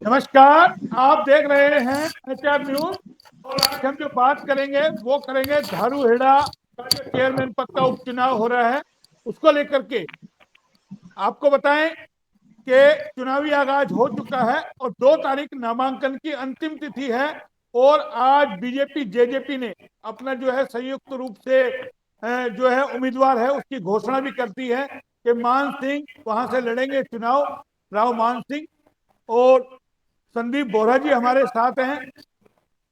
नमस्कार। आप देख रहे हैं एचआर न्यूज। और आज हम जो बात करेंगे वो करेंगे धारूहेड़ा का जो चेयरमैन पद का उपचुनाव हो रहा है उसको लेकर के। आपको बताएं कि चुनावी आगाज हो चुका है और 2 तारीख नामांकन की अंतिम तिथि है। और आज बीजेपी जेजेपी ने अपना जो है संयुक्त रूप से जो है उम्मीदवार है उसकी घोषणा भी कर दी है कि मान सिंह वहां से लड़ेंगे चुनाव। राव मान सिंह और संदीप बोहरा जी हमारे साथ हैं,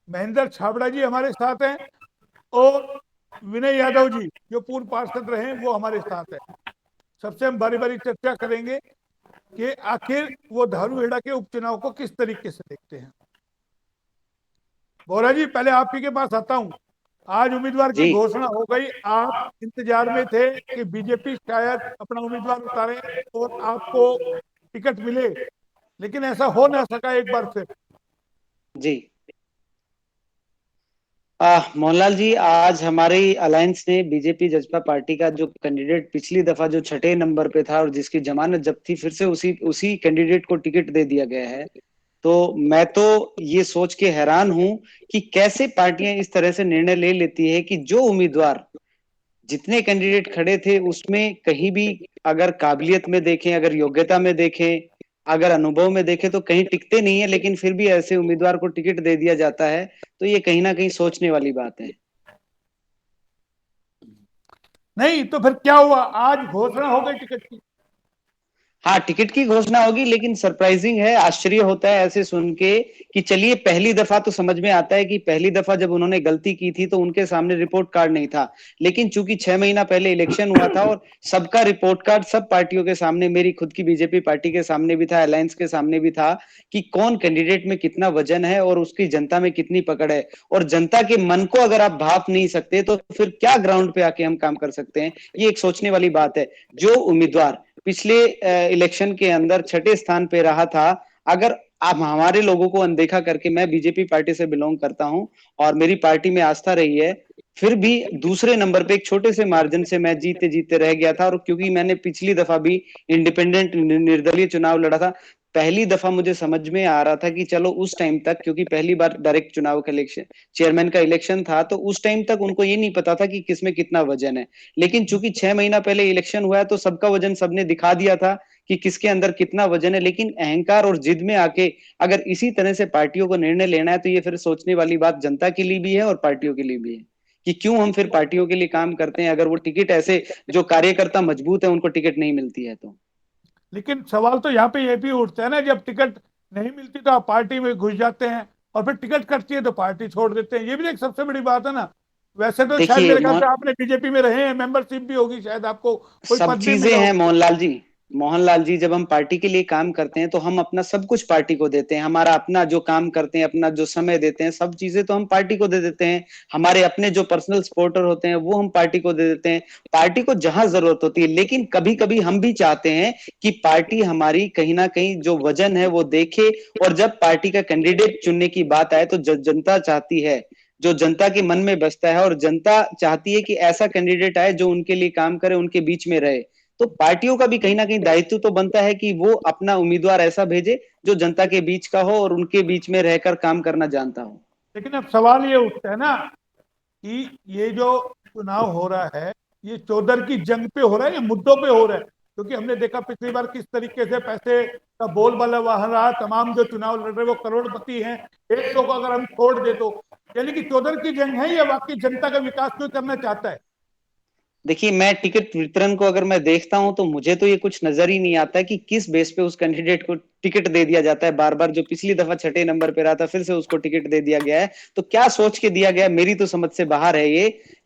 महेंद्र छाबड़ा जी हमारे साथ हैं और विनय यादव जी जो पूर्व पार्षद रहे वो हमारे साथ हैं। सबसे हम बारी बारी चर्चा करेंगे कि आखिर वो धारूहेड़ा के उपचुनाव को किस तरीके से देखते हैं। बोहरा जी, पहले आप ही के पास आता हूं। आज उम्मीदवार की जी। घोषणा हो गई, आप इंतजार में थे कि बीजेपी शायद अपना उम्मीदवार उतारे और आपको टिकट मिले, लेकिन ऐसा हो ना सका एक बार फिर। जी। मोहनलाल जी, आज हमारी अलायंस ने बीजेपी जजपा पार्टी का जो कैंडिडेट पिछली दफा जो छठे नंबर पे था और जिसकी जमानत जब्त थी, फिर से उसी उसी कैंडिडेट को टिकट दे दिया गया है। तो मैं तो ये सोच के हैरान हूं कि कैसे पार्टियां इस तरह से निर्णय ले लेती है कि जो उम्मीदवार जितने कैंडिडेट खड़े थे उसमें कहीं भी अगर काबिलियत में देखें, अगर योग्यता में देखें, अगर अनुभव में देखें तो कहीं टिकते नहीं है, लेकिन फिर भी ऐसे उम्मीदवार को टिकट दे दिया जाता है। तो ये कहीं ना कहीं सोचने वाली बात है। नहीं तो फिर क्या हुआ, आज घोषणा हो गई टिकट की। हाँ, टिकट की घोषणा होगी, लेकिन सरप्राइजिंग है, आश्चर्य होता है ऐसे सुन के कि चलिए पहली दफा तो समझ में आता है कि पहली दफा जब उन्होंने गलती की थी तो उनके सामने रिपोर्ट कार्ड नहीं था। लेकिन चूंकि 6 महीना पहले इलेक्शन हुआ था और सबका रिपोर्ट कार्ड सब पार्टियों के सामने, मेरी खुद की बीजेपी पार्टी के सामने भी था, अलायंस के सामने भी था कि कौन कैंडिडेट में कितना वजन है और उसकी जनता में कितनी पकड़ है। और जनता के मन को अगर आप भाप नहीं सकते तो फिर क्या ग्राउंड पे आके हम काम कर सकते हैं? ये एक सोचने वाली बात है। जो उम्मीदवार पिछले इलेक्शन के अंदर छठे स्थान पे रहा था, अगर आप हमारे लोगों को अनदेखा करके, मैं बीजेपी पार्टी से बिलोंग करता हूं और मेरी पार्टी में आस्था रही है, फिर भी दूसरे नंबर पे एक छोटे से मार्जिन से मैं जीते जीते रह गया था। और क्योंकि मैंने पिछली दफा भी इंडिपेंडेंट निर्दलीय चुनाव लड़ा था, पहली दफा मुझे समझ में आ रहा था कि चलो उस टाइम तक, क्योंकि पहली बार डायरेक्ट चुनाव का इलेक्शन, चेयरमैन का इलेक्शन था, तो उस टाइम तक उनको ये नहीं पता था कि किसमें कितना वजन है। लेकिन चूंकि 6 महीना पहले इलेक्शन हुआ है तो सबका वजन सबने दिखा दिया था कि किसके अंदर कितना वजन है। लेकिन अहंकार और जिद में आके अगर इसी तरह से पार्टियों को निर्णय लेना है तो ये फिर सोचने वाली बात जनता के लिए भी है और पार्टियों के लिए भी है कि क्यों हम फिर पार्टियों के लिए काम करते हैं अगर वो टिकट ऐसे, जो कार्यकर्ता मजबूत है उनको टिकट नहीं मिलती है तो। लेकिन सवाल तो यहाँ पे ये भी उठता है ना, जब टिकट नहीं मिलती तो आप पार्टी में घुस जाते हैं और फिर टिकट कटती है तो पार्टी छोड़ देते हैं। ये भी एक सबसे बड़ी बात है ना। वैसे तो शायद देखिए मेरे ख्याल से आपने बीजेपी में रहे हैं, मेंबरशिप भी होगी, शायद आपको कोई सब पद भी चीजें मिला हैं हो। मोहनलाल जी। मोहनलाल जी, जब हम पार्टी के लिए काम करते हैं तो हम अपना सब कुछ पार्टी को देते हैं। हमारा अपना जो काम करते हैं, अपना जो समय देते हैं, सब चीजें तो हम पार्टी को दे देते हैं। हमारे अपने जो पर्सनल सपोर्टर होते हैं वो हम पार्टी को दे देते हैं, पार्टी को जहां जरूरत होती है। लेकिन कभी कभी हम भी चाहते हैं कि पार्टी हमारी कहीं ना कहीं जो वजन है वो देखे। और जब पार्टी का कैंडिडेट चुनने की बात आए तो जनता चाहती है, जो जनता के मन में बसता है, और जनता चाहती है कि ऐसा कैंडिडेट आए जो उनके लिए काम करे, उनके बीच में रहे। तो पार्टियों का भी कहीं ना कहीं दायित्व तो बनता है कि वो अपना उम्मीदवार ऐसा भेजे जो जनता के बीच का हो और उनके बीच में रहकर काम करना जानता हो। लेकिन अब सवाल ये उठता है ना कि ये जो चुनाव हो रहा है ये चौधर की जंग पे हो रहा है या मुद्दों पे हो रहा है। क्योंकि हमने देखा पिछली बार किस तरीके से पैसे का बोलबाला वहां रहा, तमाम जो चुनाव लड़ रहे वो करोड़पति हैं। एक दो को अगर हम छोड़ दे तो यानी कि चौधर की जंग है या वाकई जनता का विकास कोई करना चाहता है। देखिए, मैं टिकट वितरण को अगर मैं देखता हूं तो मुझे तो ये कुछ नजर ही नहीं आता कि किस बेस पे उस कैंडिडेट को टिकट दे दिया जाता है। बार बार जो पिछली दफा छठे नंबर पे रहा था फिर से उसको टिकट दे दिया गया है, तो क्या सोच के दिया गया है? मेरी तो समझ से बाहर है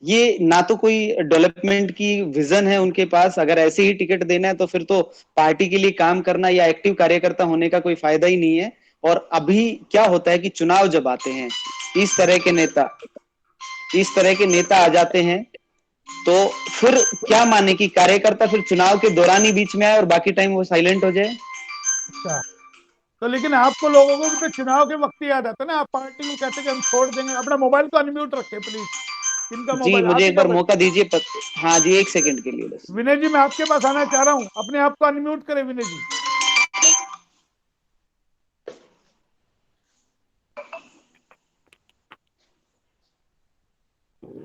ये ना तो कोई डेवलपमेंट की विजन है उनके पास। अगर ऐसे ही टिकट देना है तो फिर तो पार्टी के लिए काम करना या एक्टिव कार्यकर्ता होने का कोई फायदा ही नहीं है। और अभी क्या होता है कि चुनाव जब आते हैं, इस तरह के नेता इस तरह के नेता आ जाते हैं, तो फिर क्या माने कि कार्यकर्ता फिर चुनाव के दौरान ही बीच में आए और बाकी टाइम वो साइलेंट हो जाए? अच्छा, तो लेकिन आपको लोगों को भी तो चुनाव के वक्त ही याद आता है ना। आप पार्टी को कहते हैं कि हम छोड़ देंगे। अपना मोबाइल को अनम्यूट रखे प्लीज। किनका जी, मोबाइल, आप मुझे ही एक का बार भाई? मौका दीजिए हाँ जी, एक सेकंड के लिए बस। विनय जी, मैं आपके पास आना चाह रहा हूँ, अपने आप को अनम्यूट करें विनय जी।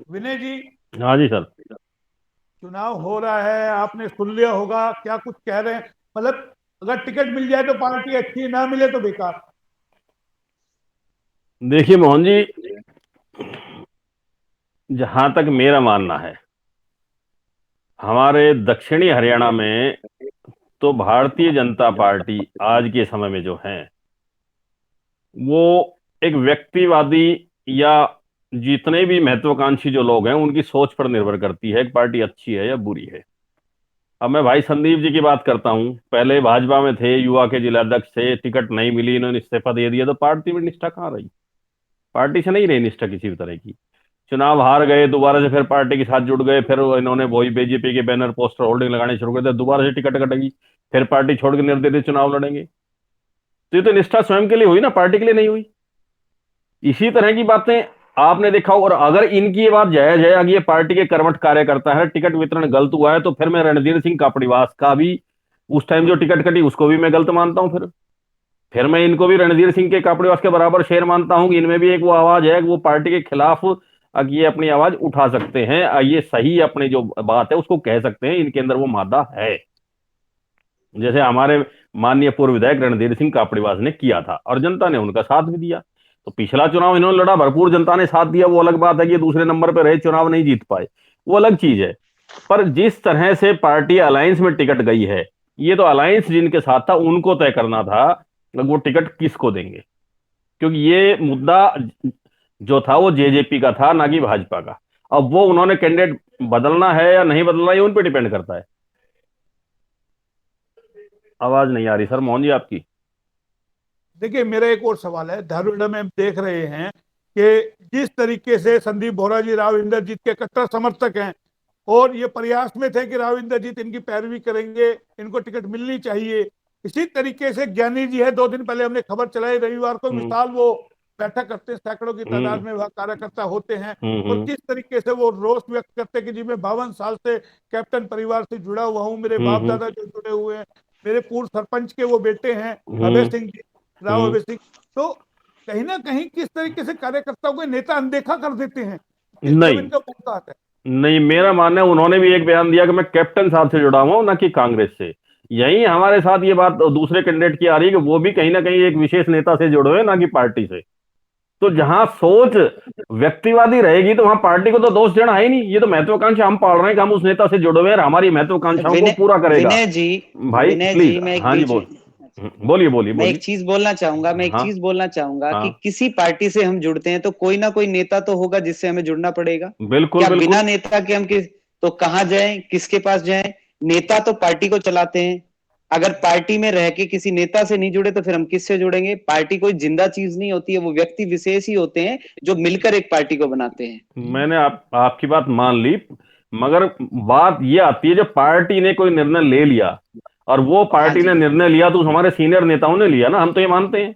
विनय जी, हाँ जी सर। चुनाव हो रहा है, आपने सुन लिया होगा, क्या कुछ कह रहे हैं? मतलब अगर टिकट मिल जाए तो पार्टी अच्छी, ना मिले तो बेकार। देखिए मोहन जी, जहां तक मेरा मानना है, हमारे दक्षिणी हरियाणा में तो भारतीय जनता पार्टी आज के समय में जो है वो एक व्यक्तिवादी या जितने भी महत्वाकांक्षी जो लोग हैं उनकी सोच पर निर्भर करती है कि पार्टी अच्छी है या बुरी है। अब मैं भाई संदीप जी की बात करता हूं, पहले भाजपा में थे, युवा के जिलाध्यक्ष थे, टिकट नहीं मिली, इन्होंने इस्तीफा दे दिया, तो पार्टी में निष्ठा कहाँ रही? पार्टी से नहीं रही निष्ठा किसी भी तरह की। चुनाव हार गए, दोबारा से फिर पार्टी के साथ जुड़ गए, फिर इन्होंने वही बीजेपी के बैनर पोस्टर होल्डिंग लगाने शुरू कर दिया, दोबारा से टिकट कटेगी, फिर पार्टी छोड़ के निर्दलीय चुनाव लड़ेंगे। तो ये तो निष्ठा स्वयं के लिए हुई ना, पार्टी के लिए नहीं हुई। इसी तरह की बातें आपने देखा हो। और अगर इनकी ये बात जायज है, अगर ये पार्टी के कर्मठ कार्यकर्ता है, टिकट वितरण गलत हुआ है, तो फिर मैं रणधीर सिंह कापड़ीवास का भी उस टाइम जो टिकट कटी उसको भी मैं गलत मानता हूं। फिर मैं इनको भी रणधीर सिंह के कापड़ीवास के बराबर शेर मानता हूं कि इनमें भी एक वो आवाज है, वो पार्टी के खिलाफ ये अपनी आवाज उठा सकते हैं, ये सही अपनी जो बात है उसको कह सकते हैं, इनके अंदर वो मादा है, जैसे हमारे माननीय पूर्व विधायक रणधीर सिंह कापड़ीवास ने किया था और जनता ने उनका साथ भी दिया। तो पिछला चुनाव इन्होंने लड़ा, भरपूर जनता ने साथ दिया, वो अलग बात है कि दूसरे नंबर पर रहे, चुनाव नहीं जीत पाए, वो अलग चीज है। पर जिस तरह से पार्टी अलायंस में टिकट गई है, ये तो अलायंस जिनके साथ था उनको तय करना था वो टिकट किसको देंगे, क्योंकि ये मुद्दा जो था वो जेजेपी का था, ना कि भाजपा का। अब वो उन्होंने कैंडिडेट बदलना है या नहीं बदलना, ये उन पर डिपेंड करता है। आवाज नहीं आ रही सर मोहन जी आपकी। देखिए, मेरा एक और सवाल है। धारूड़ा में हम देख रहे हैं कि जिस तरीके से संदीप बोहरा जी राव इंद्रजीत के कट्टर समर्थक हैं, और ये प्रयास में थे कि राव इंद्रजीत इनकी पैरवी करेंगे, इनको टिकट मिलनी चाहिए। इसी तरीके से ज्ञानी जी है, 2 दिन पहले हमने खबर चलाई, रविवार को विशाल वो बैठक करते हैं, सैकड़ों की तादाद में वह कार्यकर्ता होते हैं, और किस तरीके से वो रोष व्यक्त करते हैं कि जी मैं 52 साल से कैप्टन परिवार से जुड़ा हुआ हूँ, मेरे बाप दादा जो जुड़े हुए हैं, मेरे पूर्व सरपंच के वो बेटे हैं अभय सिंह जी, राव अभय सिंह। तो कहीं ना कहीं किस तरीके से कार्यकर्ताओं को नेता अनदेखा कर देते हैं जब नहीं इनका मौका आता है। नहीं, मेरा मानना है उन्होंने भी एक बयान दिया कि मैं कैप्टन साहब से जुड़ा हुआ हूं, ना कि कांग्रेस से। यही हमारे साथ ये बात दूसरे कैंडिडेट की आ रही है कि वो भी कहीं ना कहीं एक विशेष नेता से जुड़े हुए, ना कि पार्टी से। तो जहां सोच व्यक्तिवादी रहेगी तो वहां पार्टी को तो दोष देना है ही नहीं। ये तो महत्वाकांक्षा हम पाल रहे हैं कि हम उस नेता से जुड़े हुए हैं, हमारी महत्वाकांक्षाओं को पूरा करेगा। विनय जी, भाई विनय प्लीज, जी, मैं एक हाँ जी बीच बोल, बोलिए बोलिए मैं एक बोलिए। चीज बोलना चाहूंगा, हाँ कि हाँ, किसी पार्टी से हम जुड़ते हैं तो कोई ना कोई नेता तो होगा जिससे हमें जुड़ना पड़ेगा। बिल्कुल क्या बिना बिल्कुल। नेता के हम तो कहाँ जाएं, किसके पास जाएं? नेता तो पार्टी को चलाते हैं। अगर पार्टी में रह के किसी नेता से नहीं जुड़े तो फिर हम किससे जुड़ेंगे? पार्टी कोई जिंदा चीज नहीं होती है, वो व्यक्ति विशेष ही होते हैं जो मिलकर एक पार्टी को बनाते हैं। मैंने आपकी बात मान ली, मगर बात ये आती है जब पार्टी ने कोई निर्णय ले लिया, और वो हाँ पार्टी ने जी। निर्णय लिया तो हमारे सीनियर नेताओं ने लिया ना, हम तो ये मानते हैं।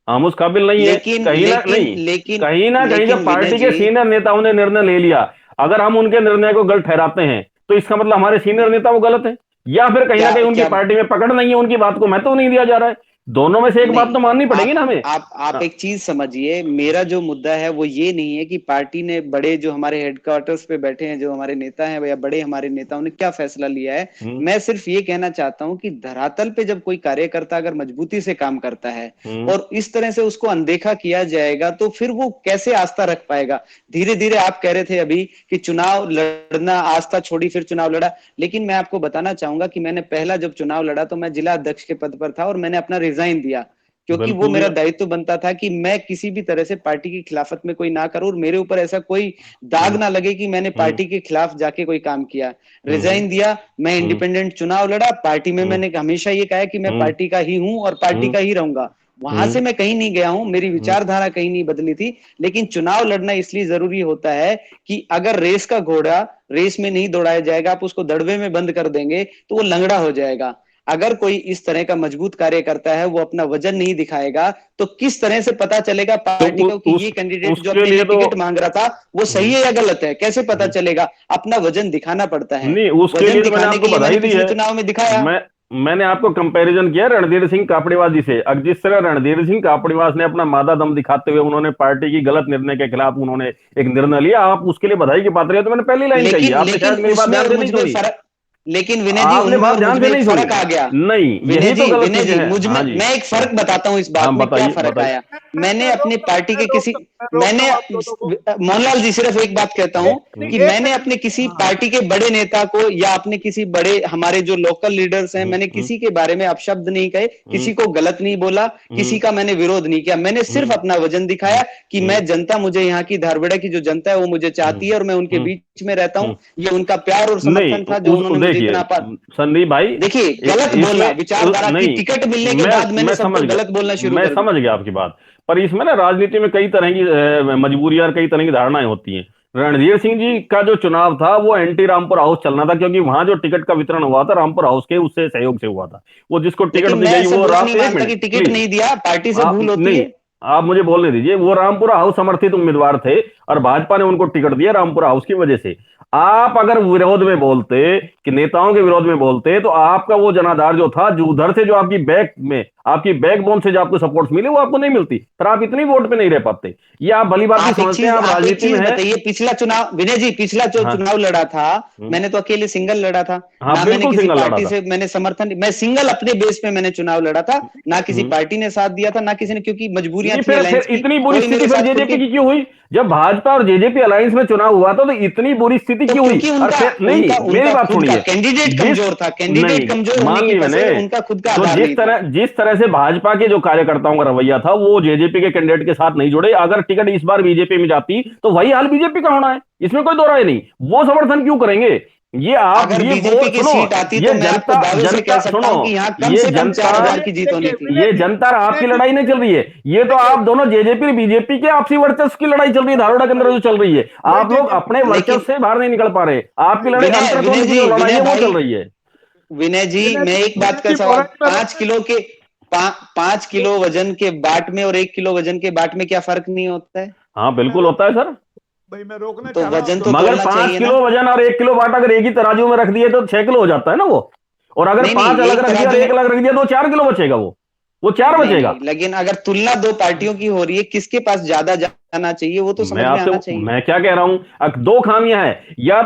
हम उस काबिल नहीं है लेकिन कहीं ना लेकिन नहीं, लेकिन कहीं ना कहीं जब लेकिन विनय पार्टी के जी, सीनियर नेताओं ने निर्णय ले लिया, अगर हम उनके निर्णय को गलत ठहराते हैं तो इसका मतलब हमारे सीनियर नेता वो गलत है, या फिर कहीं ना क्या कहीं उनकी क्या पार्टी में पकड़ नहीं है, उनकी बात को महत्व नहीं दिया जा रहा है। दोनों में से एक बात नहीं, तो माननी पड़ेगी ना हमें। आप एक चीज समझिए, मेरा जो मुद्दा है वो ये नहीं है कि पार्टी ने, बड़े जो हमारे हेडक्वार्टर्स पे बैठे हैं जो हमारे नेता हैं या बड़े हमारे नेताओं ने क्या फैसला लिया है। हम्म मैं सिर्फ ये कहना चाहता हूं कि धरातल पे जब कोई कार्यकर्ता अगर मजबूती से काम करता है हम्म और इस तरह से उसको अनदेखा किया जाएगा तो फिर वो कैसे आस्था रख पाएगा? धीरे धीरे आप कह रहे थे अभी कि चुनाव लड़ना, आस्था छोड़ी फिर चुनाव लड़ा, लेकिन मैं आपको बताना चाहूंगा कि मैंने पहला जब चुनाव लड़ा तो मैं जिला अध्यक्ष के पद पर था और मैंने अपना रिजाइन दिया, क्योंकि वो बिल्कुल मेरा दिया। दायित्व बनता था कि मैं किसी भी तरह से पार्टी की खिलाफत में कोई ना करूं और मेरे ऊपर ऐसा कोई दाग हम्म ना लगे कि मैंने हम्म पार्टी के खिलाफ जाके कोई काम किया। हम्म रिजाइन दिया, मैं हम्म इंडिपेंडेंट चुनाव लड़ा, पार्टी में हम्म मैंने हमेशा ये कहा कि मैं हम्म पार्टी का ही हूं और पार्टी हम्म का ही रहूंगा। वहां हम्म से मैं कहीं नहीं गया हूं, मेरी हम्म विचारधारा कहीं नहीं बदली थी। लेकिन चुनाव लड़ना इसलिए जरूरी होता है कि अगर रेस का घोड़ा रेस में नहीं दौड़ाया जाएगा, आप उसको दड़बे में बंद कर देंगे तो वो लंगड़ा हो जाएगा। अगर कोई इस तरह का मजबूत कार्य करता है, वो अपना वजन नहीं दिखाएगा, तो किस तरह से पता चलेगा तो पार्टी को कि ये कैंडिडेट जो उसके अपने लिए लिए तो टिकट मांग रहा था वो सही हम्म, है या गलत है? कैसे पता हम्म, चलेगा? अपना वजन दिखाना पड़ता है। नहीं उसके वजन लिए तो मैंने दिखाने आपको के लिए मैंने बधाई दी पिछले है। चुनाव में दिखाया। मैं मैंने आपको कंपैरिजन किया रणधीर सिंह कापड़ीवास जी से। अब जिस तरह रणधीर सिंह कापड़ीवास ने अपना मादा दम दिखाते हुए उन्होंने पार्टी की गलत निर्णय के खिलाफ उन्होंने एक निर्णय लिया, आप उसके लिए बधाई की पात्र हैं। तो मैंने पहली लाइन कही है, लेकिन आपने लेकिन शायद मेरी बात उसमें ध्यान और से नहीं मुझ में सुनी। फर्क, लेकिन विनय जी आपने उनमें बात और मुझ ध्यान में से एक नहीं फर्क आ सुनी। गया। नहीं, यही तो गलत विनय चीजें जी हैं। मुझ में, हाँ जी, मैं एक हाँ फर्क बताता हूँ इस बात हाँ, में, क्या बताइए फर्क बताइए। आया। मैंने अपने पार्टी के किसी, मैं रोकता मैंने हूँ आपको लोगों को। मोहनलाल जी सिर्फ एक बात कहता हूँ नहीं, कि एक मैंने सेकंड। अपने किसी हाँ, पार्टी के बड़े नेता को या अपने किसी बड़े हमारे जो लोकल लीडर्स हैं, हम्म, मैंने हम्म, किसी के बारे में अपशब्द नहीं कहे, हम्म, किसी को गलत नहीं बोला, हम्म, किसी का मैंने विरोध नहीं किया। मैंने सिर्फ हम्म, अपना वजन दिखाया कि हम्म, मैं जनता, मुझे यहाँ की धारवाड़ा की जो जनता है वो मुझे चाहती है और मैं उनके हम्म, बीच में रहता हूँ। हम्म। ये उनका प्यार और नहीं, समर्थन था जो उन्होंने मुझे देखिए इतना संदीप भाई, देखिए गलत बोला, विचारधारा की नहीं, टिकट मिलने के मैं बाद मैंने मैं समझ सबको गया, गलत बोलना शुरू मैं कर समझ दिया। गया आपकी बात। पर इसमें ना राजनीति में कई तरह की मजबूरियां और कई तरह की धारणाएं होती हैं। रणधीर सिंह जी का जो चुनाव था वो एंटी रामपुर हाउस चलना था, क्योंकि वहां जो टिकट का वितरण हुआ था रामपुर हाउस के उससे सहयोग से हुआ था। वो जिसको टिकट लेकिन दी मैं गई ऐसा वो बुरा राम, नहीं एक मानता मिनट कि टिकट प्लीज, नहीं दिया, पार्टी से आप भूल होती नहीं, है। आप मुझे बोलने दीजिए। वो रामपुरा हाउस समर्थित उम्मीदवार थे और भाजपा ने उनको टिकट दिया रामपुरा हाउस की वजह से। आप अगर विरोध में बोलते, कि नेताओं के विरोध में बोलते, तो आपका वो जनाधार जो था, जो उधर से जो आपकी बैक में, आपकी बैकबोन से जो आपको सपोर्ट मिले, वो आपको नहीं मिलती, पर आप इतनी वोट पे नहीं रह पाते। ये आप भली बात समझते हैं, आप आप एक राजनीति में चीज है। बताइए, पिछला चुनाव विनय जी, पिछला जो हाँ, चुनाव लड़ा था, हम्म, मैंने तो अकेले सिंगल लड़ा था। हाँ, ना मैंने बिल्कुल किसी सिंगल लड़ा पार्टी था। से मैंने समर्थन, मैं सिंगल अपने बेस पे मैंने चुनाव लड़ा था। ना किसी हम्म। पार्टी ने साथ दिया था, ना किसी ने, क्योंकि मजबूरियां नहीं, थी फिर अलायंस की, इतनी बुरी कोई स्थिति मेरे फिर साथ खुल जेजेपी के। की क्यों हुई? जब भाजपा और जेजेपी अलायंस में चुनाव हुआ था तो इतनी बुरी स्थिति तो क्यों हुई? क्योंकि और उनका फिर नहीं, उनका मेरी उनका बात खुद का सुनिए। कैंडिडेट जिस कमजोर था, कैंडिडेट नहीं, कमजोर होने मान की ली वजह मैंने, से उनका खुद का तो आधार नहीं था। जिस तरह से भाजपा के जो कार्यकर्ताओं का रवैया था, वो जेजेपी के कैंडिडेट के साथ नहीं जुड़े। अगर टिकट इस बार बीजेपी में जाती तो वही हाल बीजेपी का होना है, इसमें कोई दो राय नहीं। वो समर्थन क्यों करेंगे? ये आप, अगर ये वो बीजेपी की सुनो, सीट आती ये तो मैं आपको जनता, दावे से कह सकता सुनो, हूं कि यहाँ कम ये से कम जनता, 4,000 की जीत होनी देखिए थी। विनय ये जी, जनता और विनय आपकी जी, लड़ाई नहीं चल रही है, ये तो देखिए आप दोनों जेजेपी बीजेपी के आपसी वर्चस्व की लड़ाई चल रही है, धारोड़ा के अंदर जो चल रही है। वही आप चीज लोग मैं अपने वर्चस्व लेकिन से बाहर नहीं निकल पा रहे। आपकी लड़ाई अंतर्कौण की जो लड़ाई विनय है वो भाई, चल रही है। विनय जी, मैं एक बात विनय का जी सवाल, बोरा जी मैं पांच रोकना किलो के 5 किलो वजन के बाट में और 1 किलो वजन के बाट में क्या फर्क नहीं होता है? हाँ, मैं बिल्कुल होता है सर। भाई मैं रोकना तो चाह रहा हूँ आप वजन तो दोनों मगर तोलना पांच चाहिए ना। किलो वजन और 1 किलो बाट अगर एक ही तराजू में रख दिए तो 6 किलो हो जाता है ना वो। और अगर नहीं पांच नहीं, अलग एक रख दिया और तराजू में, एक अलग रख दिया तो 4 किलो बचेगा, वो चार नहीं बचेगा। नहीं, लेकिन अगर तुलना दो पार्टियों की हो रही है, किसके पास ज्यादा जाना चाहिए वो तो मैं समझ में आपसे, आना चाहिए। मैं क्या कह रहा हूं, दो खामियां हैं, या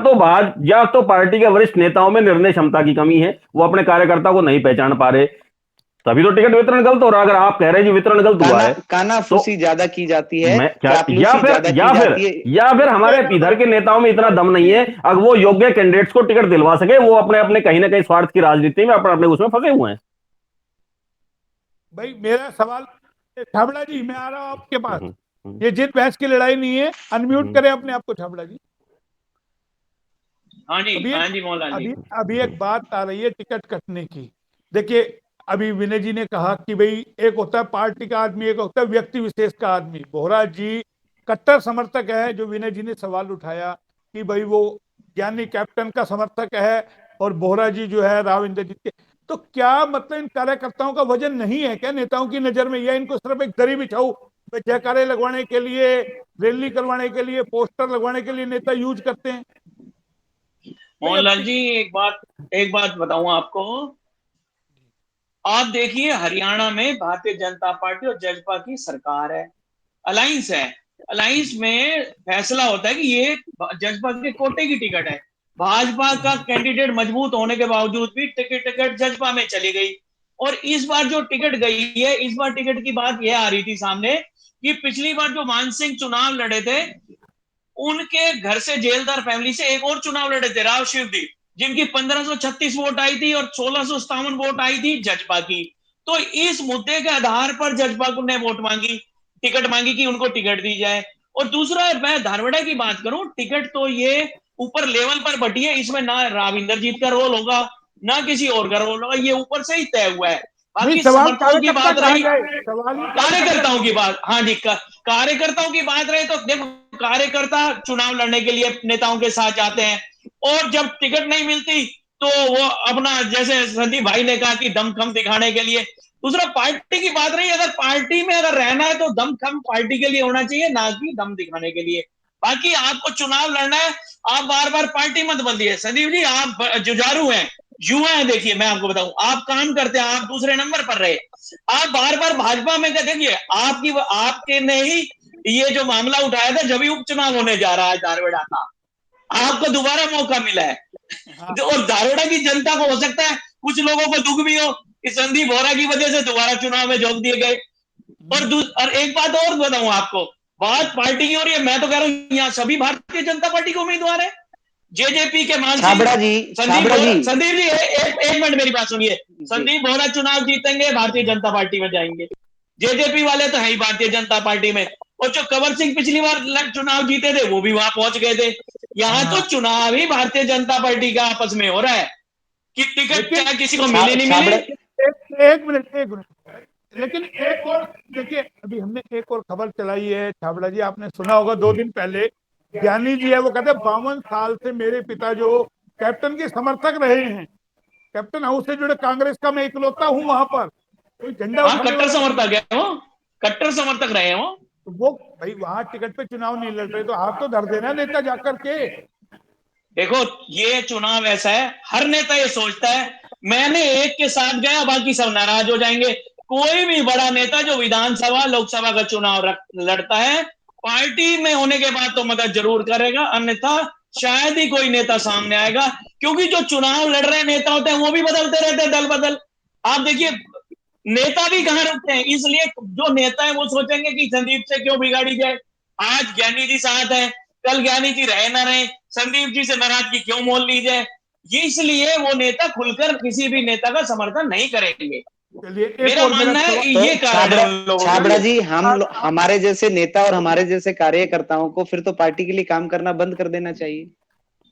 तो पार्टी के वरिष्ठ नेताओं में निर्णय क्षमता की कमी है, वो अपने कार्यकर्ता को नहीं पहचान पा रहे, तभी तो टिकट वितरण गलत हो रहा है। अगर आप कह रहे हैं जी वितरण गलत हुआ है तो कानाफूसी ज्यादा की जाती है, मैं क्या, चापलूसी ज्यादा की जाती है। या फिर हमारे इधर के नेताओं में इतना दम नहीं है, अगर वो योग्य कैंडिडेट्स को टिकट दिलवा सके, वो अपने अपने कहीं ना कहीं स्वार्थ की राजनीति में अपने अपने उसमें फंसे हुए हैं। भाई मेरा सवाल, छाबड़ा जी मैं आ रहा हूँ आपके पास। हम्म, हम्म, ये जित बहस की लड़ाई नहीं है, अनम्यूट हम्म, करें अपने आप को छाबड़ा जी। हाँ जी, अभी हाँ जी मोहनलाल जी। अभी अभी एक बात आ रही है टिकट कटने की। देखिए अभी विनय जी ने कहा कि भाई एक होता है पार्टी का आदमी, एक होता है व्यक्ति विशेष का आदमी। बोहरा जी कट्टर समर्थक है, जो विनय जी ने सवाल उठाया कि भाई वो ज्ञानी कैप्टन का समर्थक है और बोहरा जी जो है राव इंद्रजीत के। तो क्या मतलब इन कार्यकर्ताओं का वजन नहीं है क्या नेताओं की नजर में, या इनको सिर्फ एक दरी बिछाऊ जयकारे लगवाने के लिए, रैली करवाने के लिए, पोस्टर लगवाने के लिए नेता यूज करते हैं? भाई अब मोहनलाल जी एक बात बताऊं आपको। आप देखिए हरियाणा में भारतीय जनता पार्टी और जजपा की सरकार है, अलायंस है। अलायंस में फैसला होता है कि ये जजपा के कोटे की टिकट है। भाजपा का कैंडिडेट मजबूत होने के बावजूद भी टिकट जजपा में चली गई। और इस बार जो टिकट गई है, इस बार टिकट की बात यह आ रही थी सामने कि पिछली बार जो मान सिंह चुनाव लड़े थे, उनके घर से, जेलदार फैमिली से एक और चुनाव लड़े थे राव शिवदीप, जिनकी 1536 वोट आई थी और 1657 वोट आई थी जजपा की। तो इस मुद्दे के आधार पर जजपा को ने वोट मांगी, टिकट मांगी कि उनको टिकट दी जाए। और दूसरा, मैं धारवाड़ा की बात करूं, टिकट तो ये ऊपर लेवल पर बटी है, इसमें ना राविंदर जीत का रोल होगा ना किसी और का रोल होगा, ये ऊपर से ही तय हुआ है। नहीं, बाकी सवाल समर्थकों की कार्यकर्ता बात कहाँ रही, गए? सवाल ही कार्यकर्ताओं की बात, हाँ जी, कार्यकर्ताओं की बात रहे तो देखो, कार्यकर्ता चुनाव लड़ने के लिए नेताओं के साथ जाते हैं, और जब टिकट नहीं मिलती तो वो अपना, जैसे संदीप भाई ने कहा कि दमखम दिखाने के लिए। दूसरा, पार्टी की बात रही, अगर पार्टी में अगर रहना है तो दमखम पार्टी के लिए होना चाहिए, ना कि दम दिखाने के लिए। बाकी आपको चुनाव लड़ना है, आप बार बार पार्टी मत बदलिए। संदीप जी, आप जुझारू हैं, युवा है। देखिए मैं आपको बताऊं, आप काम करते हैं, आप दूसरे नंबर पर रहे, आप बार बार भाजपा में क्या, देखिए आपके ने ही ये जो मामला उठाया था, जब भी उपचुनाव होने जा रहा है धारवाड़ा का, आपको दोबारा मौका मिला है। हाँ। और धारवाड़ा की जनता को हो सकता है कुछ लोगों को दुख भी हो कि संदीप बोहरा की वजह से दोबारा चुनाव में झोंक दिए गए। और एक बात और बताऊं आपको, बात पार्टी की हो रही है, मैं तो कह रहा हूं यहाँ सभी भारतीय जनता पार्टी के उम्मीदवार है। जेजेपी के मान सिंह, छाबड़ा जी, छाबड़ा जी, संदीप जी एक मिनट मेरी बात सुनिए। संदीप बोहरा चुनाव जीतेंगे, भारतीय जनता पार्टी में जाएंगे। जेजेपी वाले तो है ही भारतीय जनता पार्टी में, और जो कंवर सिंह पिछली बार चुनाव जीते थे वो भी वहां पहुंच गए थे। यहाँ तो चुनाव ही भारतीय जनता पार्टी का आपस में हो रहा है कि टिकट चाहे किसी को मिले नहीं मिले। एक मिनट लेकिन एक और देखिए, अभी हमने एक और खबर चलाई है छाबड़ा जी, आपने सुना होगा 2 दिन पहले ज्ञानी जी है, वो कहते हैं 52 साल से मेरे पिता जो कैप्टन के समर्थक रहे हैं, कैप्टन हाउस से जुड़े कांग्रेस का मैं इकलौता हूं वहां पर, कोई झंडा हाँ, उठाने कट्टर वाला समर्थक है वो, कट्टर समर्थक रहे हैं वो। तो वो भाई वहां टिकट पे चुनाव नहीं लड़ रहे, तो आप तो धर देना नेता जाकर के। देखो ये चुनाव ऐसा है, हर नेता ये सोचता है मैंने एक के साथ गया बाकी सब नाराज हो जाएंगे। कोई भी बड़ा नेता जो विधानसभा लोकसभा का चुनाव लड़ता है, पार्टी में होने के बाद तो मदद जरूर करेगा, अन्यथा शायद ही कोई नेता सामने आएगा। क्योंकि जो चुनाव लड़ रहे नेता होते हैं वो भी बदलते रहते हैं, दल बदल। आप देखिए नेता भी कहां रुकते हैं, इसलिए जो नेता है वो सोचेंगे कि संदीप से क्यों बिगाड़ी जाए। आज ज्ञानी जी साथ है, कल ज्ञानी जी रहे ना रहे, संदीप जी से नाराजगी क्यों मोल ली जाए। ये इसलिए वो नेता खुलकर किसी भी नेता का समर्थन नहीं करेंगे। मेरा मानना है तो ये कारण है उन लोगों का। छाबड़ा जी, हमारे जैसे नेता और हमारे जैसे कार्यकर्ताओं को फिर तो पार्टी के लिए काम करना बंद कर देना चाहिए।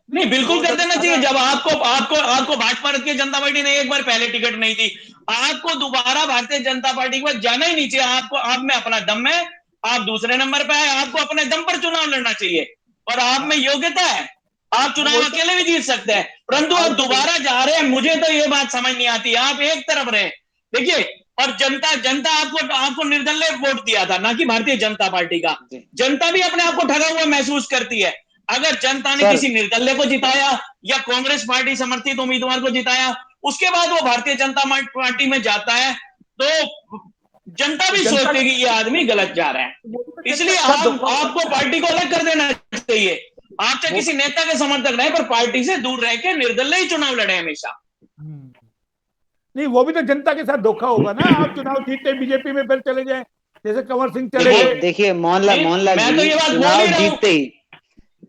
नहीं, बिल्कुल कर देना चाहिए। जब आपको भाजपा भारतीय जनता पार्टी ने एक बार पहले टिकट नहीं दी, आपको दोबारा भारतीय जनता पार्टी के पास जाना ही नहीं चाहिए। आपको, आप में अपना दम है, आप दूसरे नंबर पे है, आपको अपने दम पर चुनाव लड़ना चाहिए और आप में योग्यता है, आप चुनाव अकेले भी जीत सकते हैं। परंतु आप दोबारा जा रहे हैं, मुझे तो ये बात समझ नहीं आती। आप एक तरफ रहे, देखिए, और जनता आपको निर्दलीय वोट दिया था, ना कि भारतीय जनता पार्टी का। जनता भी अपने आप को ठगा हुआ महसूस करती है। अगर जनता ने किसी निर्दलीय को जिताया या कांग्रेस पार्टी समर्थित उम्मीदवार को जिताया, उसके बाद वो भारतीय जनता पार्टी में जाता है, तो जनता भी सोचती है कि ये आदमी गलत जा रहा है। इसलिए आपको पार्टी को अलग कर देना चाहिए। आपसे किसी नेता के समर्थक रहे, पर पार्टी से दूर रह के निर्दलीय ही चुनाव लड़े हमेशा। नहीं, वो भी तो जनता के साथ धोखा होगा ना। आप चुनाव जीतते बीजेपी में फिर चले जाए, जैसे कंवर सिंह चले गए। देखिए मोहनलाल जी,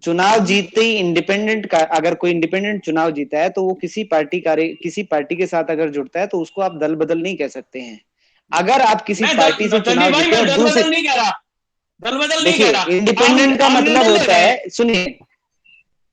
चुनाव जीतते ही इंडिपेंडेंट का, अगर कोई इंडिपेंडेंट चुनाव जीता है तो वो किसी पार्टी के साथ अगर जुड़ता है तो उसको आप दल बदल नहीं कह सकते हैं। अगर आप किसी पार्टी से चुनाव जीते हैं, दूसरे, देखिए इंडिपेंडेंट का मतलब होता है, सुनिए